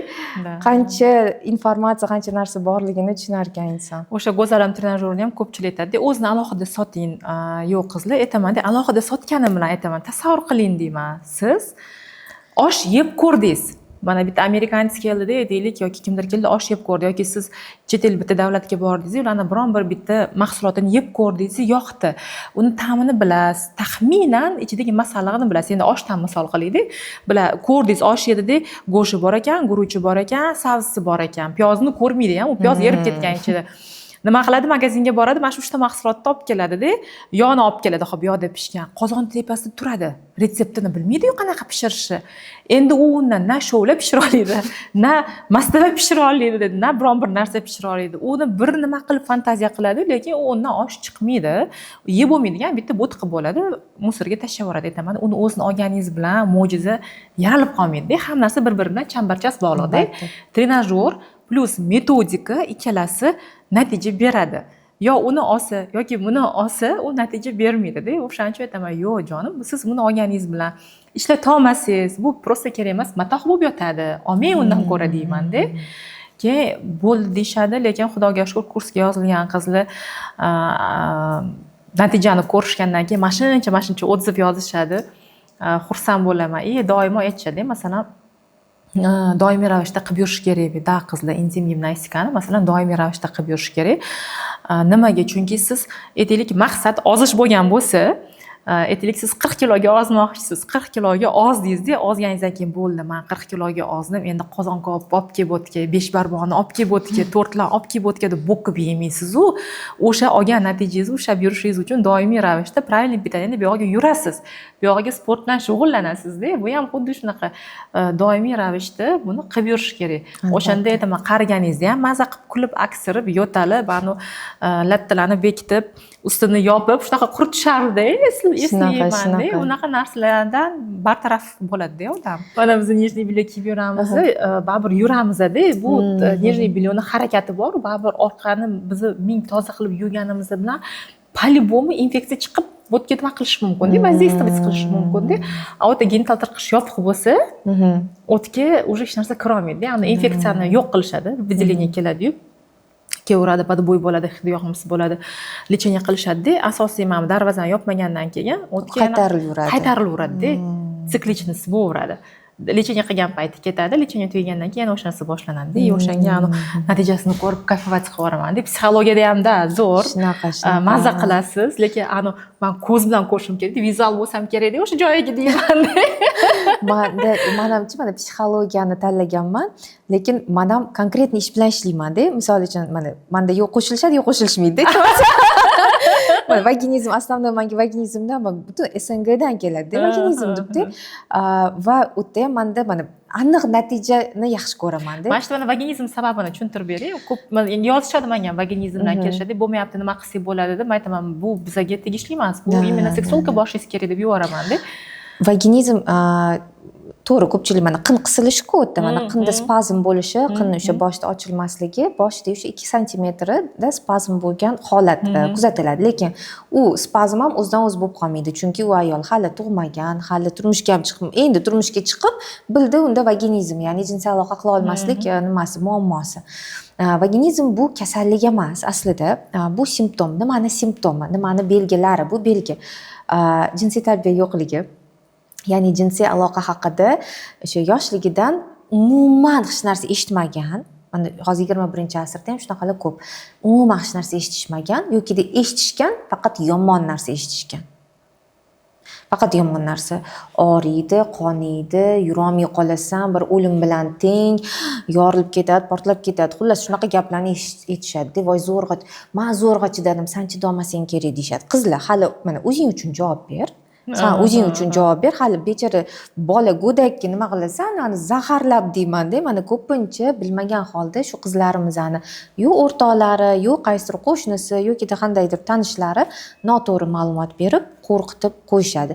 Qancha informatsiya, qancha narsa borligini tushunar ekan inson. O'sha go'zalam trenajyorni ham ko'pchilik aytadi, o'zini alohida soting. Yo'q qizlar, aytaman-da, alohida sotganim bilan aytaman. Tasavvur qiling deyman. Siz osh yeb ko'rdingiz. Mana bitta amerikanец keldi-da, deylik, yoki kimdir keldi, osh yeb ko'rdi yoki siz chet el bitta davlatga bordingiz, ularni biron bir bitta mahsulotini yeb ko'rdingiz, yoqdi. Uni ta'mini bilasiz, taxminan ichidagi masallig'ini bilasiz. Endi oshdan misol qilaylik. Ko'rdingiz, osh yedida go'shti bor ekan, guruchi bor ekan, savsi bor ekan. Piyozni ko'rmaydi ham, u piyoz erib ketgan ichida. Nima qiladi? Magazinga boradi, mana shu 3 ta mahsulotni olib keladi-da, yog'ni olib keladi, xo'p, yog'da pishgan. Qozon tepasida turadi. Retseptini bilmaydi-yu qanaqa pishirishni. Endi u undan na shovla pishira oladi, na mastava pishira oladi, na biron bir narsa pishira oladi. Uni bir nima qilib fantaziya qiladi, lekin u undan osh chiqmaydi. Yeb bo'lmaydigan bitta bo'tqi bo'ladi, musorga tashlab yuboradi. Aytaman, uni o'zini olganingiz bilan mo'jiza yaralib qolmaydi-da. Hamma narsa bir-biri bilan chambarchas bog'liq-da. Trenajyor plus metodika ikkalasi natija beradi. Yo uni olsa yoki buni olsa, u natija bermaydi-da. O'shaning uchun aytaman, yo'q jonim, siz buni olganingiz bilan ishlata olmasangiz, bu prosta kerak emas, matoh bo'lib yotadi. Olmang undan ko'ra deyman-da. Keyin bo'ldi deyshadi, lekin xudoga shukr kursga yozilgan qizlar natijani ko'rishgandan keyin mashincha otziv yozishadi. Xursand bo'laman. Doimo aytishadi, masalan, doimiy ravishda qilib yurish kerak edi qizlar intim gimnastikani, masalan, doimiy ravishda qilib yurish kerak. Nimaga? Chunki siz aytaylik maqsad ozish bo'lgan bo'lsa, aytaylik siz 40 kiloga ozmoqchisiz, 40 kiloga ozdingizda, ozganingizdan keyin bo'ldi, men 40 kiloga ozdim, endi qozonqop olib kelib o'tga, 5 barbog'ni olib kelib o'tga, 4 lan olib kelib o'tga deb bo'kib yemaysiz-u. O'sha olgan natijangizni ushlab yurishingiz uchun doimiy ravishda правильный питание bu yoqqa yurasiz. Bu yoqqa sport bilan shug'ullanasiz-da. Bu ham xuddi shunaqa doimiy ravishda buni qilib yurish kerak. O'shanda aytaman, qariganingizda ham maza qilib kulib, aksirib, yo'talib, banu lattalarni bekitib, ustini yopib, shunaqa quritishardi, eslayman-da. Unaqa narsalardan bartaraf bo'ladi-da odam. Mana biz nijniy bilyo kiyib yuramiz, baribir yuramiz-da. Bu nijniy bilyoni harakati bor, baribir orqani biz ming toza qilib yurganimiz bilan по-любому infeksiya chiqib bo'tga nima qilish mumkin-da, воздействовать qilish mumkin-da. A o'ta genital tirqish yopiq bo'lsa, o'tga уже hech narsa kira olmaydi. Ya'ni infeksiyani yo'q qilishadi, выделение keladi-yu. Keveradi, badbo'y bo'ladi, hidi yoqimsiz bo'ladi. Lecheniya qilishadi-da. Asosiy mana darvozani yopmagandan keyin o'tga qaytarilaveradi-da. Siklichность bo'laveradi. Lecheniya qilgan payti ketadi, lecheniya tugagandan keyin o'sha narsa boshlanadi-da. O'shanga natijasini ko'rib kayfovat qilib yuboraman deb psixologiyada ham-da zo'r. Maza qilasiz, lekin men ko'z bilan ko'rishim kerak, vizual bo'lsam kerak-da, o'sha joyiga deyman-da. Manamchi mana psixologiyani tanlaganman, lekin men ham konkret ish bilan ishlayman-da. Misol uchun menda yo'q qo'shilishadi, yo'q qo'shilishmaydi. Vaginizm, основной menga vaginizmdan butun SNGdan keladi, vaginizm debdi. Va u yerda ham menda mana aniq natijani yaxshi ko'raman-da. Mana shu vaginizm sababini tushuntirib bering. Ko'p yozishadi menga vaginizmdan kelishadi, bo'lmayapti, nima qilsak bo'ladi deb aytaman, bu bizga tegishli emas. Bu imенно seksolka boshlaysiz kerak deb yuboraman-da. Vaginizm to'g'ri, ko'pchilik mana qin qisilishi-ku o'tda, mana qinda spazm bo'lishi, qinning o'sha boshda ochilmasligi, boshda o'sha 2 santimetrda spazm bo'lgan holat kuzatiladi. Lekin u spazm ham o'zidan o'zi bo'lib qolmaydi, chunki u ayol hali tug'magan, hali turmushga ham chiqib, endi turmushga chiqib, bildi unda vaginizm, ya'ni jinsiy aloqa qila olmaslik nimasi, muammosi. Vaginizm bu kasallik emas aslida, bu simptom. Nimani simptomi, nimani belgilari? Bu belgi jinsiy tarbiya yo'qligi, ya'ni jinsiy aloqa haqida o'sha yoshligidan umuman hech narsa eshitmagan. Mana hozir 21-asrda ham shunaqalar ko'p. Umuman hech narsa eshitishmagan yoki eshitishgan, faqat yomon narsa eshitishgan. Faqat yomon narsa. Og'riydi, qoniydi, yurolmay qolasan, bir o'lim bilan teng, yorilib ketadi, portlab ketadi. Xullas shunaqa gaplarni eshitishadi. Voy zo'rg'a, men zo'rg'a chidadim, sen chidolmasang kerak deyshadi. Qizlar, hali mana o'zing uchun javob ber. Sen o'zing uchun javob ber. Hali bechora bola go'dakka nima qilasan? Ani zaharlab deyman-da. Mana ko'pincha bilmagan holda shu qizlarimizni yo o'rtoqlari, yo qaysidir qo'shnisi yoki qandaydir tanishlari noto'g'ri ma'lumot berib, qo'rqitib qo'yishadi.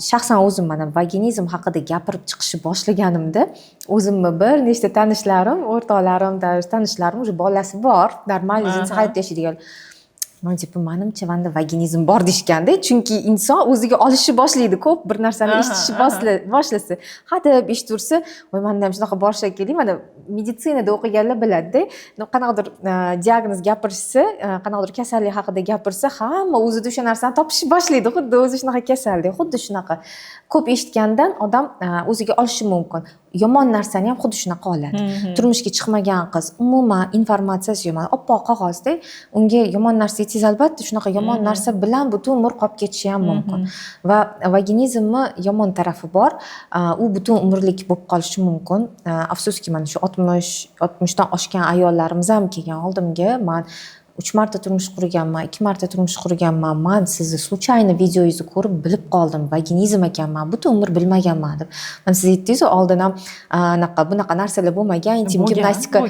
Shaxsan o'zim mana vaginizm haqida gapirib chiqishni boshlaganimda, o'zimni bir nechta tanishlarim, o'rtoqlarim, tanishlarim o'sha bolasi bor, normal jinsiy hayot yashaydigan. Manimcha menda vaginizm bor deyishganda, chunki inson o'ziga olishni boshlaydi, ko'p bir narsani eshitishni boshlasa. Hadeb eshitsa, voy menda ham shunaqa bor shekilli. Mana meditsinada o'qiganlar biladi-da, qanaqadir diagnoz gapirsa, qanaqadir kasallik haqida gapirsa, hamma o'zida o'sha narsani topishni boshlaydi. Xuddi o'zi shunaqa kasaldek, xuddi shunaqa. Ko'p eshitgandan odam o'ziga olishi mumkin. Yomon narsani ham xuddi shunaqa oladi. Turmushga chiqmagan qiz umuman informatsiyasi yo'q. Oppoq qog'ozda unga yomon narsa aytsangiz, albatta shunaqa yomon narsa bilan butun umr qolib ketishi ham mumkin. Va vaginizmni yomon tarafi bor. U butun umrlik bo'lib qolishi mumkin. Afsuski mana shu 60 dan oshgan ayollarimiz ham kelgan oldimga, men 3 marta turmush qurganman, 2 marta turmush qurganman. Men sizni случайно videoyingizni ko'rib bilib qoldim. Vaginizm ekanman, butun umr bilmaganman deb. Mana siz aytdingiz, oldin ham bunaqa narsalar bo'lmagan, intim gimnastika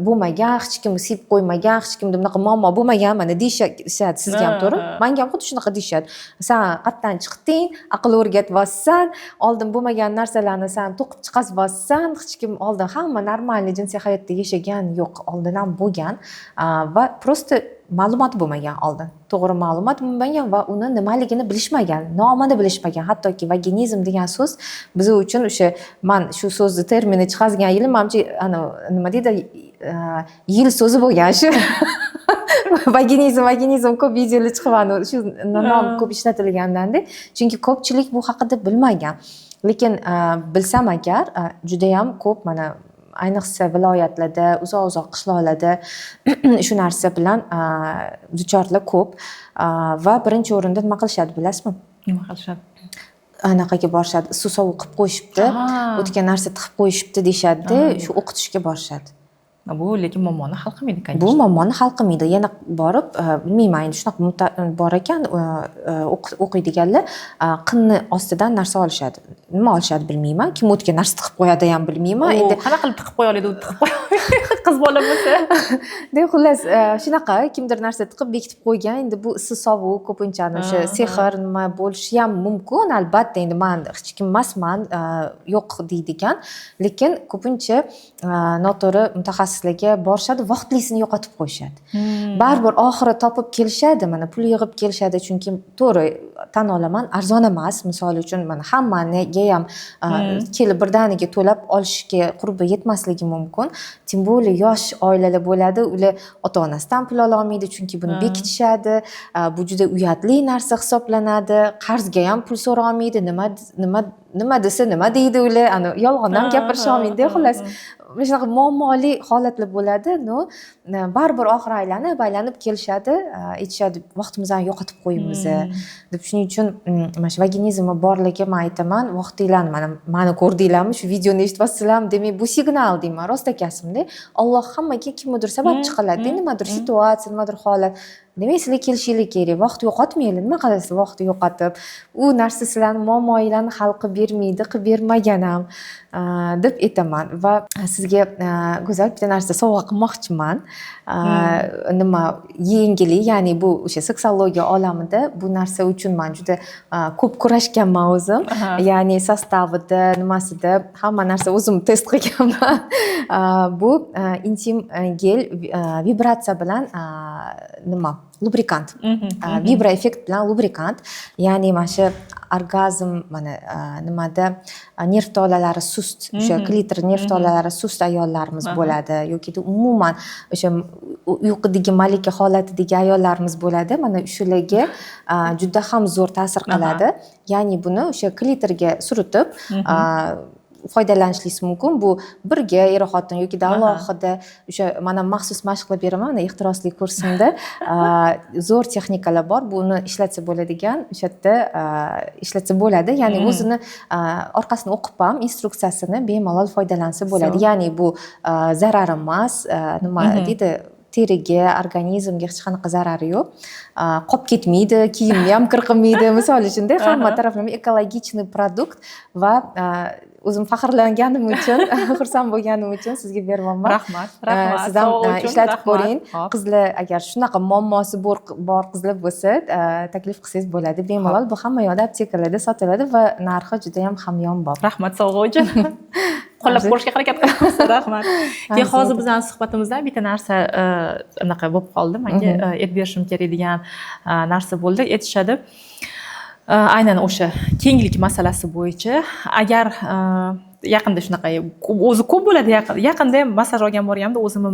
bo'lmagan, hech kim sevib qo'ymagan, hech kimda bunaqa muammo bo'lmagan, mana deyishadi sizga ham to'g'ri. Menga ham xuddi shunaqa deyishadi. Sen qayerdan chiqding, aql o'rgatvosan, oldin bo'lmagan narsalarni sen to'qib chiqazvosan, hech kim oldin hamma normal jinsiy hayotda yashagan yo'q, oldin ham bo'lgan va просто ma'lumot bo'lmagan oldin. To'g'ri ma'lumot bo'lmagan va uni nimaligini bilishmagan, nomini bilishmagan. Hattoki vaginizm degan so'z biz uchun o'sha men shu so'zni termini chiqargan yilim menimcha nima deydi, yil so'zi bo'lgan shu. Vaginizm ko'p videolar chiqqan, shu nom ko'p ishlatilgandan-da. Chunki ko'pchilik bu haqida bilmagan. Lekin bilsam agar juda ham ko'p mana ayniqsa viloyatlarda, uzoq qishloqlarda shu narsa bilan duchorlar ko'p va birinchi o'rinda nima qilishadi bilasizmi? Nima qilishadi? Anaqaga borishadi, suv sovuq qilib qo'yishibdi, o'tgan narsa tiqib qo'yishibdi deyshadi, shu o'qitishga borishadi. Bu lekin muammoni hal qilmaydi, конечно. Bu muammoni hal qilmaydi. Yana borib, bilmayman, endi shunaqa bor ekan, o'qiydiganlar qinni ostidan narsa olishadi. Nima olishadi bilmayman. Kim o'tgan narsa tiqib qo'yadi ham bilmayman. Endi qanaqa qilib tiqib qo'ya oladi, u tiqib qo'ya olmaydi. Qiz bola bo'lsa. Deb xullas shunaqa kimdir narsa tiqib bekitib qo'ygan. Endi bu issiq sovuq ko'pincha o'sha sehr nima bo'lishi ham mumkin. Albatta, endi men hech kim emasman, yo'q deydigan, lekin ko'pincha noto'g'ri mutaxassislarga borishadi, vaqtlisini yo'qotib qo'yishadi. Baribir oxiri topib kelishadi, mana pul yig'ib kelishadi, chunki to'g'ri tan olaman, arzon emas. Misol uchun mana hammaga ham kelib birdaniga to'lab olishga qurbi yetmasligi mumkin. Tim bo'lib yosh oilalar bo'ladi, ular ota-onasidan pul ola olmaydi, chunki buni bekitishadi. Bu juda uyatli narsa hisoblanadi. Qarzga ham pul so'ra olmaydi. Nima desa nima deydi ular, yolg'on ham gapirisha olmaydi. Xullas shunaqa muammoli holatlar bo'ladi. Baribir oxiri aylanib kelishadi, aytishadi, vaqtimizni yo'qotib qo'yamiz deb. Shuning uchun mana shu vaginizmi borligi men aytaman, vaqtinglarni meni ko'rdinglarmi, shu videoni eshitibsizlarmi, demak bu signal deyman, rost akasimda. Alloh hammaga kimnidir sababchi qiladi, nimadir situatsiya, nimadir holat. Demak, sizlar kelishinglar kerak. Vaqt yo'qotmanglar. Nima qilasiz vaqtni yo'qotib? U narsa sizlarning muammoinglarni hal qilib bermaydi, qilib bermagan ham deb aytaman. Va sizga go'zal bitta narsa sovg'a qilmoqchiman. Nima yengillik, ya'ni bu o'sha seksologiya olamida bu narsa uchun men juda ko'p kurashganman o'zim. Ya'ni sostavida, nimasida hamma narsa o'zim test qilganman. Bu intim gel vibratsiya bilan nima lubrikant, vibra effekt bilan lubrikant, ya'ni mana shu orgazm mana nimada nerv tolalari sust, o'sha klitor nerv tolalari sust ayollarimiz bo'ladi yoki umuman o'sha uyqudagi malika holatidagi ayollarimiz bo'ladi. Mana shularga juda ham zo'r ta'sir qiladi. Ya'ni buni o'sha klitorga suritib foydalanishingiz mumkin. Bu birga er xotin yoki alohida o'sha mana maxsus mashq qilib beraman mana ehtirosli kursimda. Zo'r texnikalar bor. Buni ishlatsa bo'ladigan, o'sha yerda ishlatsa bo'ladi. Ya'ni o'zini orqasini o'qib ham instruksiyasini bemalol foydalansa bo'ladi. Ya'ni bu zarar emas, nima deydi, teriga, organizmga hech qanaqa zarari yo'q. Qolib ketmaydi, kiyimni ham qirqilmaydi. Misol uchun hamma taraflama ekologichniy produkt va o'zim faxrlanganim uchun, xursand bo'lganim uchun sizga beryapman. Rahmat. Siz ham ishlatib ko'ring. Qizlar agar shunaqa muammosi bor qizlar bo'lsa, taklif qilsangiz bo'ladi. Bemalol bu hamma yoqda aptekalarda sotiladi va narxi juda ham hamyonbop. Rahmat sovg'a uchun. Qo'llab ko'rishga harakat qilamiz. Rahmat. Keyin hozir bizning suhbatimizda bitta narsa anaqa bo'lib qoldi. Menga aytib berishim kerak degan narsa bo'ldi. Aytishadi. Aynan o'sha kenglik masalasi bo'yicha agar yaqinda shunaqa o'zi ko'p bo'ladi, yaqinda ham massaj olgan borganimda o'zim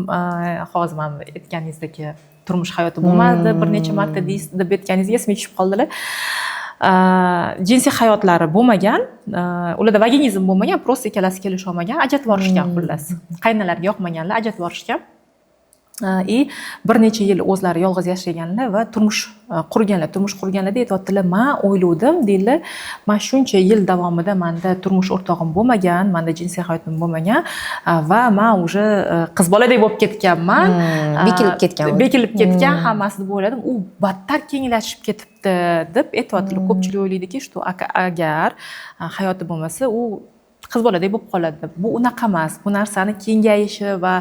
hozir mana aytganingizdek turmush hayoti bo'lmadi, bir necha marta deb aytganingizga esimga tushib qoldilar. Jinsiy hayotlari bo'lmagan, ularda vaginizm bo'lmagan, prosta ikkalasi kelisha olmagan, ajratib yuborishgan xullas. Qaynalarga yoqmaganlar ajratib yuborishgan. Bir necha yil o'zlari yolg'iz yashaganlar va turmush qurganlarda aytyaptilar, men o'ylovdim deydilar, men shuncha yil davomida menda turmush o'rtog'im bo'lmagan, menda jinsiy hayotim bo'lmagan va men уже qiz boladek bo'lib ketganman, bekilib ketgan hammasi deb o'yladim. U battar kenglashib ketibdi deb aytyaptilar. Ko'pchilik o'ylaydiki, что agar hayoti bo'lmasa u qiz boladek bo'lib qoladi. Bu unaqa emas. Bu narsani kengayishi va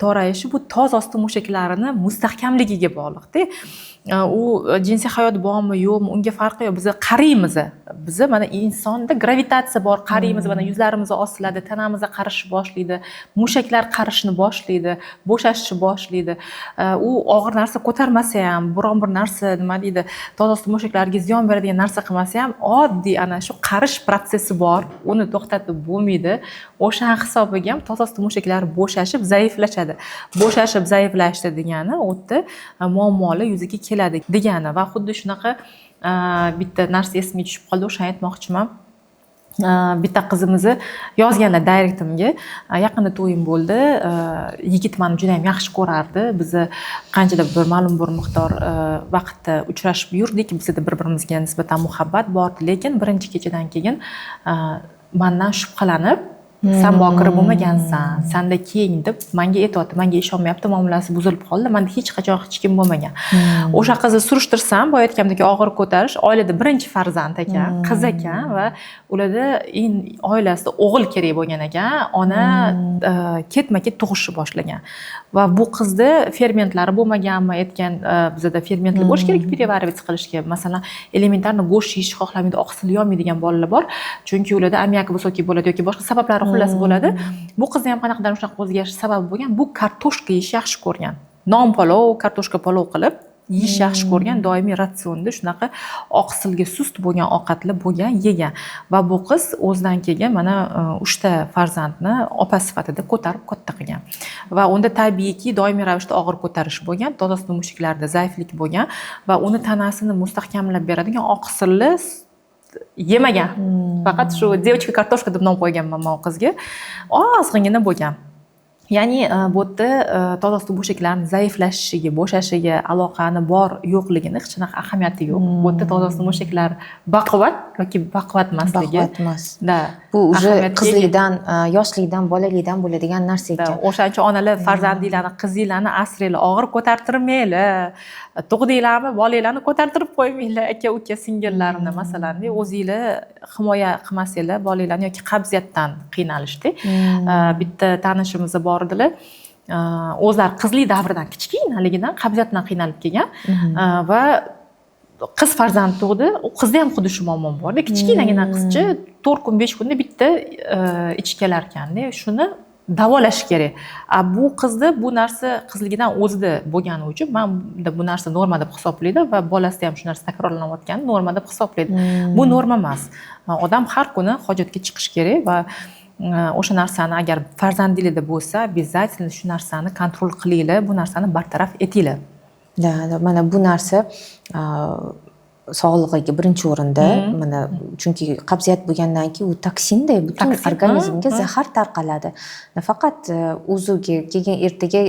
torayishi bu toz osti mushaklarini mustahkamligiga bog'liqda. U jinsiy hayot bormi yo'qmi unga farqi yo'q. Biz qariymiz. Biz mana insonda gravitatsiya bor, qariymiz, mana yuzlarimiz osiladi, tanamiz qarishni boshlaydi, mushaklar qarishni boshlaydi, bo'shashni boshlaydi. U og'ir narsa ko'tarmasa ham, biron bir narsa, nima deydi, toz osti mushaklarga ziyon beradigan narsa qilmasa ham, oddiy ana shu qarish protsessi bor. Uni to'xtatib bo'lmaydi. O'sha hisobiga ham toz osti mushaklar bo'shashib, zaiflashadi. Bo'shashib, zaiflashdi degani o'tda muammolar yuzaga keladi degani va xuddi shunaqa bitta narsa esimga tushib qoldi, o'shani aytmoqchiman. Bitta qizimizni yozganlar direktimga, yaqinda to'yim bo'ldi. Yigit meni juda ham yaxshi ko'rardi. Biz qanchadir bir ma'lum bir miqdor vaqtda uchrashib yurdik. Bizda bir-birimizga nisbatan muhabbat bor, lekin birinchi kechadan keyin mendan shubhalanib, sen bokira bo'lmagansan, senda keng deb menga aytyapti, menga ishonmayapti, muomalasi buzilib qoldi. Menda hech qachon hech kim bo'lmagan. O'sha qizni surishtirsam, boya aytgandek og'ir ko'tarish, oilada birinchi farzand ekan, qiz ekan va ularda oilasida o'g'il kerak bo'lgan ekan, ona ketma-ket tug'ishni boshlagan. Va bu qizni fermentlari bo'lmaganmi, aytgan bizda fermentlar bo'lish kerak переваривать qilishga. Masalan, elementarni go'sht yeyishni xohlamaydi, oqsil yeyolmaydigan bolalar bor. Chunki ularda ammiak visoki bo'ladi yoki boshqa sabablari xullas bo'ladi. Bu qizni ham qanaqadir shunaqa o'zgarish sababi bo'lgan. Bu kartoshka yeyish yaxshi ko'rgan. Non palov, kartoshka palov qilib yeyish yaxshi ko'rgan, doimiy ratsionda shunaqa oqsilga sust bo'lgan ovqatlar bo'lgan, yegan. Va bu qiz o'zidan keyin mana 3 ta farzandni opa sifatida ko'tarib katta qilgan. Va unda tabiiyki doimiy ravishda og'ir ko'tarish bo'lgan, toz osti mushaklarida zaiflik bo'lgan va uni tanasini mustahkamlab beradigan oqsilli yemagan. Faqat shu devchka kartoshka deb nom qo'yganman men qizga. Ozg'ingina bo'lgan. Ya'ni bu yerda toz osti mushaklarning zaiflashishiga, bo'shashiga aloqani bor yo'qligini hech qanaqa ahamiyati yo'q. Bu yerda toz osti mushaklar baquvvat yoki baquvvat emasligi. Baquvvat emas. Bu уже qizlikdan, yoshlikdan, bolalikdan bo'ladigan narsa ekan. O'shancha onalar farzandinglarni, qizinglarni asranglar, og'ir ko'tartirmanglar. Tug'dinglarmi, bolanglarni ko'tartirib qo'ymanglar, aka, uka, singillarni masalan, o'zinglar himoya qilmasanglar, bolanglarni yoki qabziyatdan qiynalishdi. Bitta tanishimiz bor edilar. O'zlari qizlik davridan kichkinaligidan qabziyat bilan qiynalib kelgan va qiz farzand tug'di. U qizda ham xuddi shu muammo bor. Kichkinagina qizcha 4 kun, 5 kunda bitta ichib kelar ekanda. Shuni davolash kerak. Bu qizni bu narsa qizligidan o'zida bo'lgani uchun men bu narsa norma deb hisoblaydi va bolasida ham shu narsa takrorlanayotgani norma deb hisoblaydi. Bu norma emas. Odam har kuni hojatga chiqish kerak va o'sha narsani agar farzandingizda bo'lsa, обязательно shu narsani kontrol qilinglar, bu narsani bartaraf etinglar. Da, mana bu narsa sog'lig'iga birinchi o'rinda, mana chunki qabziyat bo'lgandan keyin u toksinda butun organizmga zahar tarqaladi. Nafaqat o'ziga keyin ertaga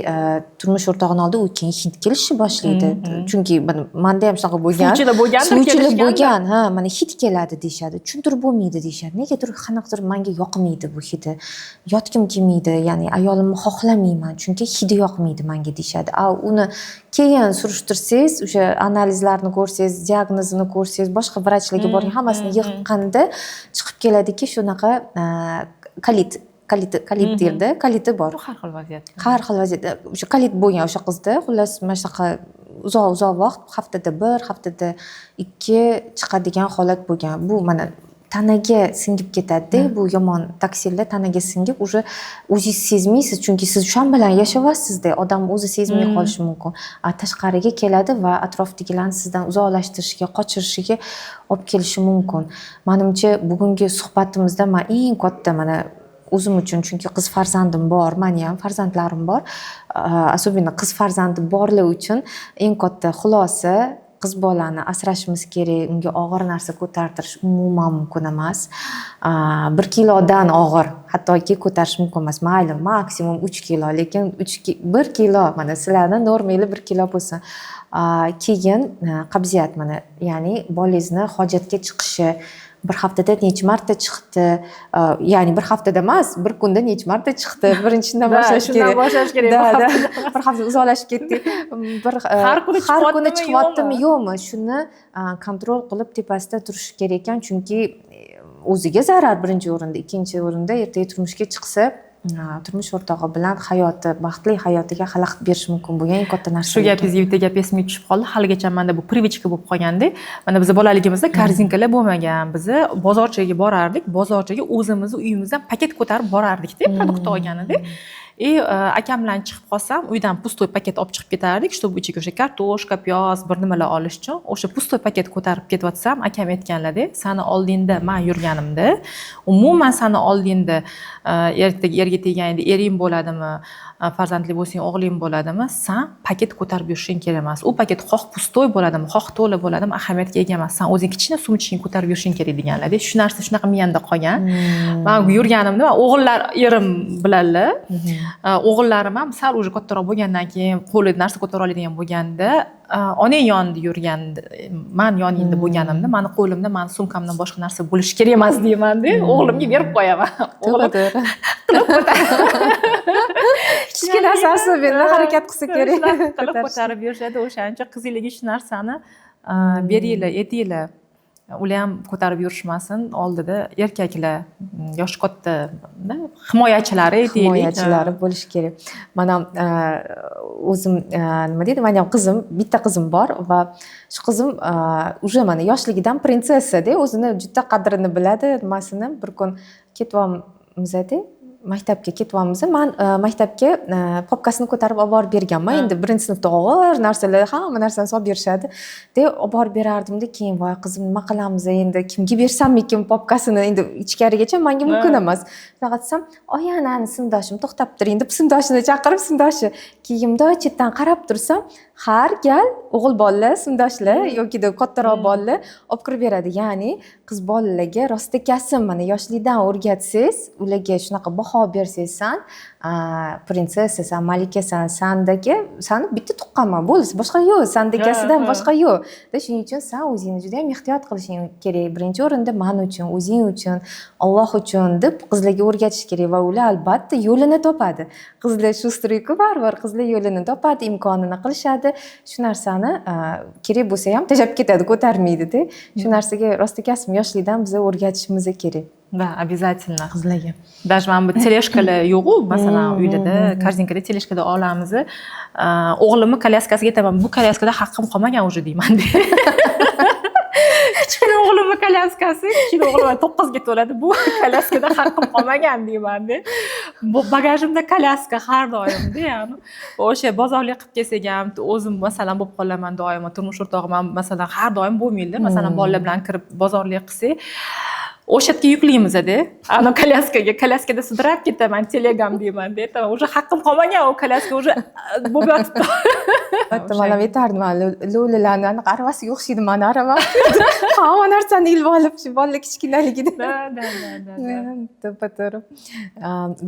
turmush o'rtog'ini oldida u keyin hid kelishni boshlaydi. Chunki menda ham shunaqa bo'lgan. Suvchilar bo'lgan, ha, mana hid keladi deyshadi. Tushuntirib bo'lmaydi deyshadi. Negadir qanaqadir menga yoqmaydi bu hidi. Yotgim kelmaydi, ya'ni ayolimni xohlamayman, chunki hidi yoqmaydi menga deyshadi. Uni keyin surishtirsangiz, o'sha analizlarni ko'rsangiz, diagnozini ko'rsangiz, boshqa vrachlarga boring, hammasini yig'ganda chiqib keladiki, shunaqa kalit derdi, kaliti bor. Har xil vaziyat. Har xil vaziyatda o'sha kalit bo'lgan o'sha qizda, xullas mana shunaqa uzoq vaqt, haftada 1, haftada 2 chiqadigan holat bo'lgan. Bu mana tanaga singib ketadi-da, bu yomon toksinlar tanaga singib, уже o'zingiz sezmaysiz, chunki siz shu bilan yashayapsiz-da, odam o'zi sezmay qolishi mumkin. Tashqariga keladi va atrofdagilarni sizdan uzoqlashtirishiga, qochirishiga olib kelishi mumkin. Menimcha, bugungi suhbatimizda men eng katta mana o'zim uchun, chunki qiz farzandim bor, meni ham farzandlarim bor, особенно qiz farzandi borlar uchun eng katta xulosa, qiz bolani asrashimiz kerak, unga og'ir narsa ko'tartirish umuman mumkin emas. 1 kilodan og'ir hattoki ko'tarish mumkin emas. Mayli, maksimum 3 kilo, lekin 1 kilo, mana sizlarning normangiz 1 kilo bo'lsin. Keyin qabziyat, mana ya'ni bolangizni hojatga chiqishi bir haftada necha marta chiqdi, ya'ni bir haftada emas, bir kunda necha marta chiqdi. Birinchidan boshlash kerak. Shundan boshlash kerak. Bir hafta uzoqlashib ketdik. Har kuni chiqyaptimi, yo'qmi? Shuni kontrol qilib tepasida turish kerak ekan, chunki o'ziga zarar birinchi o'rinda, ikkinchi o'rinda ertaga turmushga chiqsa, turmush o'rtog'i bilan hayoti, baxtli hayotiga xalaqit berish mumkin bo'lgan eng katta narsa. Shu gapingizga bitta gap esimga tushib qoldi. Haligacha menda bu privichka bo'lib qolganda, mana biz bolaligimizda korzinkalar bo'lmagan. Biz bozorchaga borardik, bozorchaga o'zimizni uyimizdan paket ko'tarib borardik-da, produkt olganida. Akam bilan chiqib qolsam, uydan pustoy paket olib chiqib ketardik, чтобы ichiga o'sha kartoshka, piyoz, bir nimalar olish uchun. O'sha pustoy paket ko'tarib ketvatsam, akam aytganlar-da, "Sani oldingda men yurganimda, umuman sani oldingda erga teganda ering bo'ladimi, farzandli bo'lsang o'g'ling bo'ladimi, sen paket ko'tarib yurishing kerak emas. U paket xoh pustoy bo'ladimi, xoh to'la bo'ladimi, ahamiyatga ega emas. Sen o'zing kichkina sumchangni ko'tarib yurishing kerak" deganlar-da. Shu narsa shunaqa miyamda qolgan. Men yurganimda, o'g'illar erim bilanlar. O'g'illarim ham sal уже kattaroq bo'lgandan keyin qo'li narsa ko'tara oladigan bo'lganda, onang yonida yurganda, men yoningda bo'lganimda, meni qo'limda, meni sumkamdan boshqa narsa bo'lishi kerak emas deyman-da, o'g'limga berib qo'yaman. O'g'lim qilib kichkina narsasi bilan harakat qilsa kerak. Qilib ko'tarib yurishadi. O'shancha qizinglarga shu narsani beringlar, etinglar. Ular ham ko'tarib yurishmasin, oldida erkaklar, yoshi katta himoyachilari deylik. Himoyachilari bo'lishi kerak. Mana o'zim nima deydi, meni ham qizim, bitta qizim bor va shu qizim уже mana yoshligidan prinsessa-da, o'zini juda qadrini biladi, nimasini. Bir kun ketyapmiz-da, maktabga ketyapmiz. Men maktabga popkasini ko'tarib olib borib berganman. Endi birinchi sinfda og'ir narsalar, hamma narsani solib berishadi. Deb olib borib berardim-da, keyin voy qizim, nima qilamiz endi, kimga bersammikin popkasini, endi ichkarigacha menga mumkin emas. Shunaqa desam, "Oyanani sindoshim to'xtab turing" deb sindoshini chaqirib, sindoshi kiyimda chetdan qarab tursam, har gal o'g'il bolalar, sindoshlar yoki kattaroq bolalar olib kirib beradi. Ya'ni qiz bolalarga rostakasim mana yoshlikdan o'rgatsangiz, ularga shunaqa baho bersangiz, san prinsessasan, malikasan, sani bitta tuqqanman, bo'lsa boshqa yo'q, sandagasidan boshqa yo'q. Shuning uchun sen o'zingni juda ham ehtiyot qilishing kerak. Birinchi o'rinda men uchun, o'zing uchun, Alloh uchun deb qizlarga o'rgatish kerak va ular albatta yo'lini topadi. Qizlar shu striki baribir, qizlar yo'lini topadi, imkonini qilishadi. Shu narsani kerak bo'lsa ham tashlab ketadi, ko'tarmaydi-da. Shu narsaga rostakasim yoshlikdan biz o'rgatishimiz kerak. Да, обязательно. Qizlarga. Даже mana bu teleshkalar yo'q-ku, masalan, uyda korzinkada teleshkada olamiz. O'g'limni kolyaskasiga aytaman, "Bu kolyaskada haqqim qolmagan уже" deyman. Kichkina o'g'limni kolyaskasi kichkina o'g'lim 9ga to'ladi. Bu kolyaskada haqqim qolmagan deyman-da. Bu bagajimda kolyaska har doimda, ya'ni o'sha bozorlik qilib kelsak ham o'zim masalan bo'lib qolaman doimo. Turmush o'rtog'im ham masalan har doim bo'lmaydi. Masalan bolalar bilan kirib bozorlik qilsak o'sha yerga yuklaymiz-da. Ana kolyaskada sudrab ketaman, telegam deyman-da. Tamam, o'sha haqqim qolmagan, u kolyaska o'sha bo'lib yotibdi. Hatto mana aytardim, lo'lilarni aravasiga o'xshaydi mani aravam. Hamma narsani ilib olib shu bolalar kichkinaligida. To'g'ri.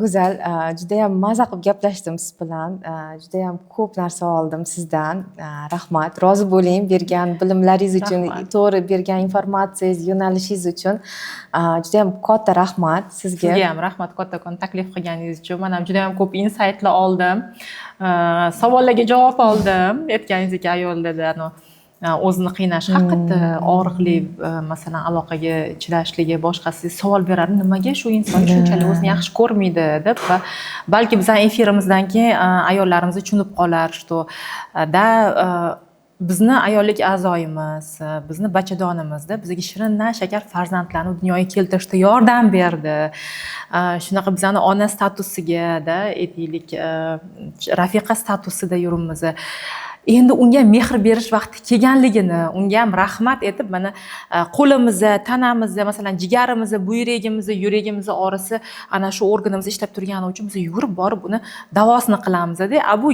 Go'zal, juda ham maza qilib gaplashdim siz bilan. Juda ham ko'p narsa oldim sizdan. Rahmat. Rozi bo'ling bergan bilimlaringiz uchun, to'g'ri bergan informatsiyangiz, yo'nalishingiz uchun. Juda ham katta rahmat sizga. Sizga ham rahmat kattakon taklif qilganingiz uchun. Men ham juda ham ko'p insightlar oldim. Savollarga javob oldim. Aytganingizdek ayollarda o'zini qiynash haqiqatda og'riqli masalan aloqaga chidashligi boshqasi savol beradi, nimaga shu inson shunchalik o'zini yaxshi ko'rmaydi deb. Va balki bizning efirimizdan keyin ayollarimiz tushunib qolar, что da bizni ayollik a'zoyimiz, bizni bachadonimizda bizga shirinna shakar farzandlarni dunyoga keltirishda yordam berdi. Shunaqa bizani ona statusiga-da aytaylik, rafiqa statusida yuribmiz. Endi unga mehr berish vaqti kelganligini, unga ham rahmat aytib, mana qo'limizda, tanamizda, masalan, jigarimizda, buyragimizda, yuragimizda orasi ana shu organimiz ishlab turgani uchun biz yugurib borib uni davosini qilamiz-da. Bu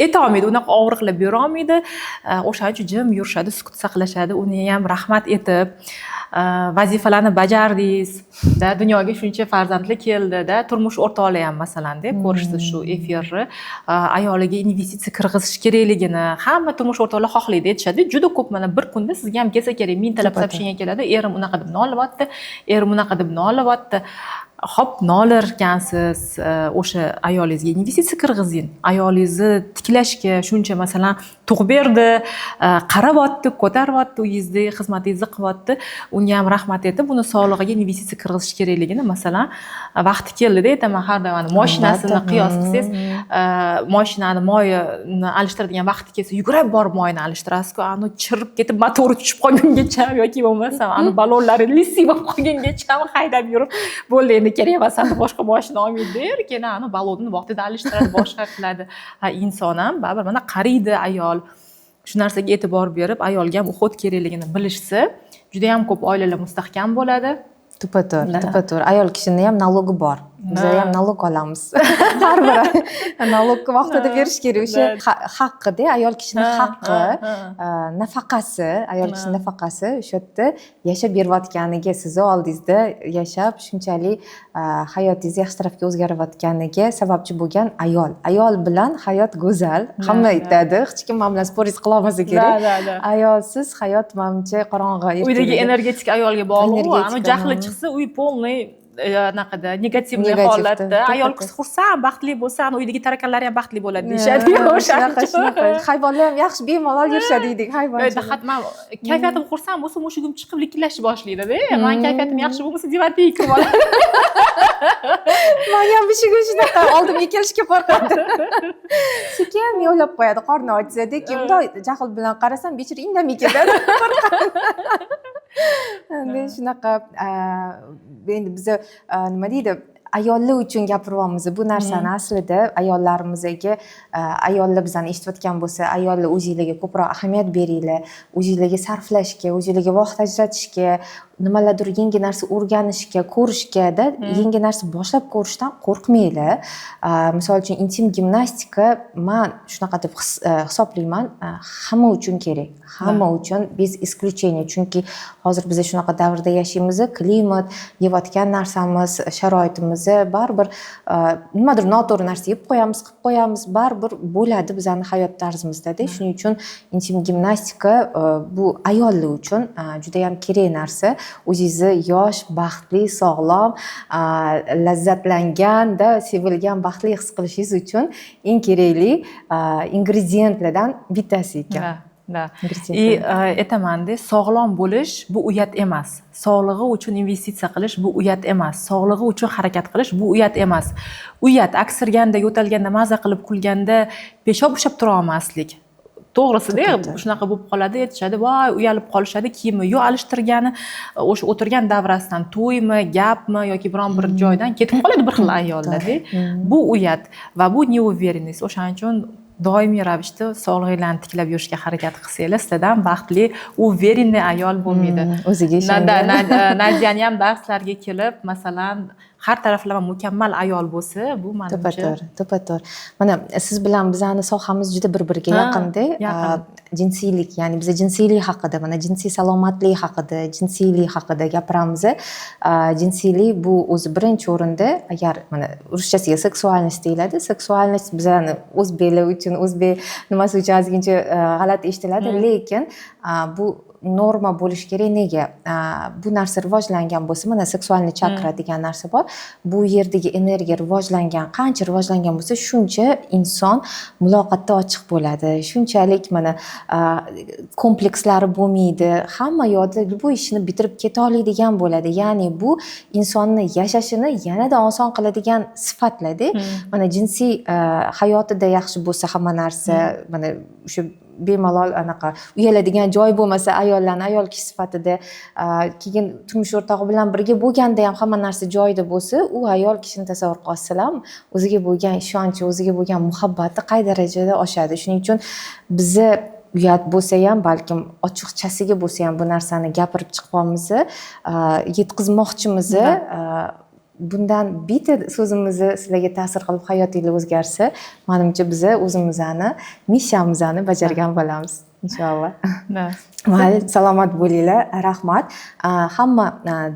aytolmaydi, unaqa og'riqlar bera olmaydi. O'shaning uchun jim yurishadi, sukut saqlashadi. Uni ham rahmat aytib, vazifalarni bajardingiz, dunyoga shuncha farzandli keldi-da, turmush o'rtoqlar ham masalan-da ko'rishdi shu efirni. Ayoliga investitsiya kirg'izish kerakligini hamma turmush o'rtoqlar xohlaydi, aytishadi. Juda ko'p mana bir kunda sizga ham kelsa kerak, mingtalab so'rashga keladi. Erim unaqa deb nolyapti, erim unaqa deb nolyapti. Hop, nolarkansiz, o'sha ayolingizga investitsiya kirg'izing. Ayolingizni tiklashga shuncha masalan tug'ib berdi, qarayapti, ko'taryapti, uyingizda xizmatingizni qilyapti. Unga ham rahmat aytib, uni sog'lig'iga investitsiya kirg'izish kerakligini masalan vaqti keldi-da, aytaman har doim mashinasini qiyos qilsangiz, mashinani moyini alishtiradigan vaqti kelsa, yugurib borib moyini alishtirasiz-ku, ani chirib ketib motori tushib qolgungacha yoki bo'lmasa, ani ballonlari lisi bo'lib qolgungacha haydab yurib, bo'ldi endi kerak emas, boshqa mashina olmaydi, keyin ani ballonni vaqtida alishtiradi, boshqa qiladi. Inson ham baribir mana qariydi ayol. Shu narsaga e'tibor berib, ayolga ham uhud kerakligini bilishsa, juda ham ko'p oilalar mustahkam bo'ladi. To'g'ri. Ayol kishini ham nalogi bor. Biz ham nalog olamiz. Har bir nalogni vaqtida berish kerak. O'sha haqqida, ayol kishining haqqi, nafaqasi, ayol kishining nafaqasi o'sha yerda yashab berayotganiga, sizni oldingizda yashab shunchalik hayotingiz yaxshi tarafga o'zgarayotganiga sababchi bo'lgan ayol. Ayol bilan hayot go'zal. Hamma aytadi, hech kim men bilan sporingiz qila olmasa kerak. Ayolsiz hayot menimcha qorong'i. Uydagi energetik ayolga bog'liq. Ani jahli chiqsa, uy polniy anaqada negativniy holatda. Ayol qiz xursand, baxtli bo'lsa, uydagi tarakanlari ham baxtli bo'ladi deyshadi. Shunaqa. Hayvonlar ham yaxshi bemalol yurishadi deydik, hayvonlar. Men kayfiyatim xursand bo'lsa, mushugim chiqib likillashni boshlaydi-da. Men kayfiyatim yaxshi bo'lmasa, devatga kirib oladi. Men ham mushugim shunaqa oldimga kelishga qo'rqadi. Sekin yo'lab qo'yadi, qorni ochsa-da, kimda jahl bilan qarasam, bechora indamay ketadi. Endi shunaqa endi biz nima deydi, ayollar uchun gapiryapmiz. Bu narsani aslida ayollarimizga, ayollar bizani eshitayotgan bo'lsa, ayollar o'zingizlarga ko'proq ahamiyat beringlar, o'zingizlarga sarflashga, o'zingizlarga vaqt ajratishga, nimalardir yangi narsa o'rganishga, ko'rishga-da, yangi narsa boshlab ko'rishdan qo'rqmanglar. Misol uchun intim gimnastika men shunaqa deb hisoblayman, hamma uchun kerak. Hamma uchun bez исключения. Chunki hozir biz shunaqa davrda yashaymiz, klimat, yeyotgan narsamiz, sharoitimiz baribir nimadir noto'g'ri narsa yeb qo'yamiz, qilib qo'yamiz, baribir bo'ladi bizning hayot tarzimizda-da. Shuning uchun intim gimnastika bu ayollar uchun juda ham kerak narsa. O'zingizni yosh, baxtli, sog'lom, lazzatlangan-da, sevilgan, baxtli his qilishingiz uchun eng kerakli ingrediyentlardan bittasi ekan. Aytaman-da, sog'lom bo'lish bu uyat emas. Sog'lig'i uchun investitsiya qilish bu uyat emas. Sog'lig'i uchun harakat qilish bu uyat emas. Uyat aksirganda, yo'talganda, maza qilib kulganda peshob ushlab tura olmaslik. to'g'risida shunaqa bo'lib qoladi, aytishadi, voy uyalib qolishadi, kiyimni yo alishtirgani o'sha o'tirgan davrasidan to'ymi, gapmi yoki biron bir joydan ketib qoladi bir xil ayollarda. Bu uyat va bu neuverенность. O'shaning uchun doimiy ravishda sog'lig'inglarni tiklab yurishga harakat qilsanglar, sizlardan baxtli, уверенный ayol bo'lmaydi. O'ziga ishongan. Nadiyani ham darslarga kelib, masalan, har taraflama mukammal ayol bo'lsa, bu menimcha to'g'ri. Mana siz bilan bizani sohamiz juda bir-biriga yaqinda. Jinsiylik, ya'ni biz jinsiylik haqida, mana jinsiy salomatlik haqida, jinsiylik haqida gapiramiz. Jinsiylik bu o'zi birinchi o'rinda, agar mana ruschasiga seksualность deyiladi. Seksualность bizani o'zbeklar uchun, o'zbek nimasi uchun ozgincha g'alati eshitiladi, lekin bu norma bo'lishi kerak. Nega? Bu narsa rivojlangan bo'lsa, mana seksualniy chakra degan narsa bor. Bu yerdagi energiya qancha rivojlangan bo'lsa, shuncha inson muloqotda ochiq bo'ladi. Shunchalik mana komplekslari bo'lmaydi. Hamma yo'lda bu ishni bitirib keta oladigan bo'ladi. Ya'ni bu insonni yashashini yanada oson qiladigan sifatlarda. Mana jinsiy hayotida yaxshi bo'lsa hamma narsa, mana o'sha bemalol anaqa uyaladigan joy bo'lmasa, ayollarni ayol kishi sifatida keyin turmush o'rtog'i bilan birga bo'lganda ham hamma narsa joyida bo'lsa, u ayol kishini tasavvur qilsam, o'ziga bo'lgan ishonchi, o'ziga bo'lgan muhabbati qay darajada oshadi. Shuning uchun bizni uyat bo'lsa ham, balkim ochiqchasiga bo'lsa ham bu narsani gapirib chiqmoqmiz, yetkazmoqchimiz. Bundan bitta so'zimizni sizlarga ta'sir qilib hayotingiz o'zgarsa, menimcha biz o'zimizni missiyamizni bajargan bo'lamiz inshaalloh. Mayli, salomat bo'linglar. Rahmat. Hamma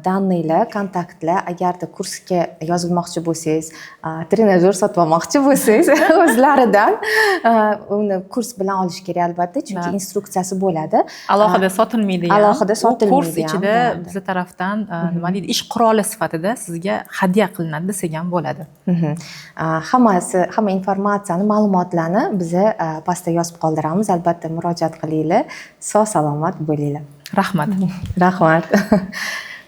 daniylar, kontaktlar, agarda kursga yozilmoqchi bo'lsangiz, trenajyor sotib olmoqchi bo'lsangiz, o'zlaridan uni kurs bilan olish kerak albatta, chunki instruksiyasi bo'ladi. Alohida sotilmaydi. Alohida sotilmaydi. Kurs ichida bizning tarafdan nima deydi, ish quroli sifatida sizga hadya qilinadi desak ham bo'ladi. Hamma informatsiyani, ma'lumotlarni biz pastda yozib qoldiramiz. Albatta murojaat qilinglar. Sog' salomat bo'linglar. Rahmat. Rahmat.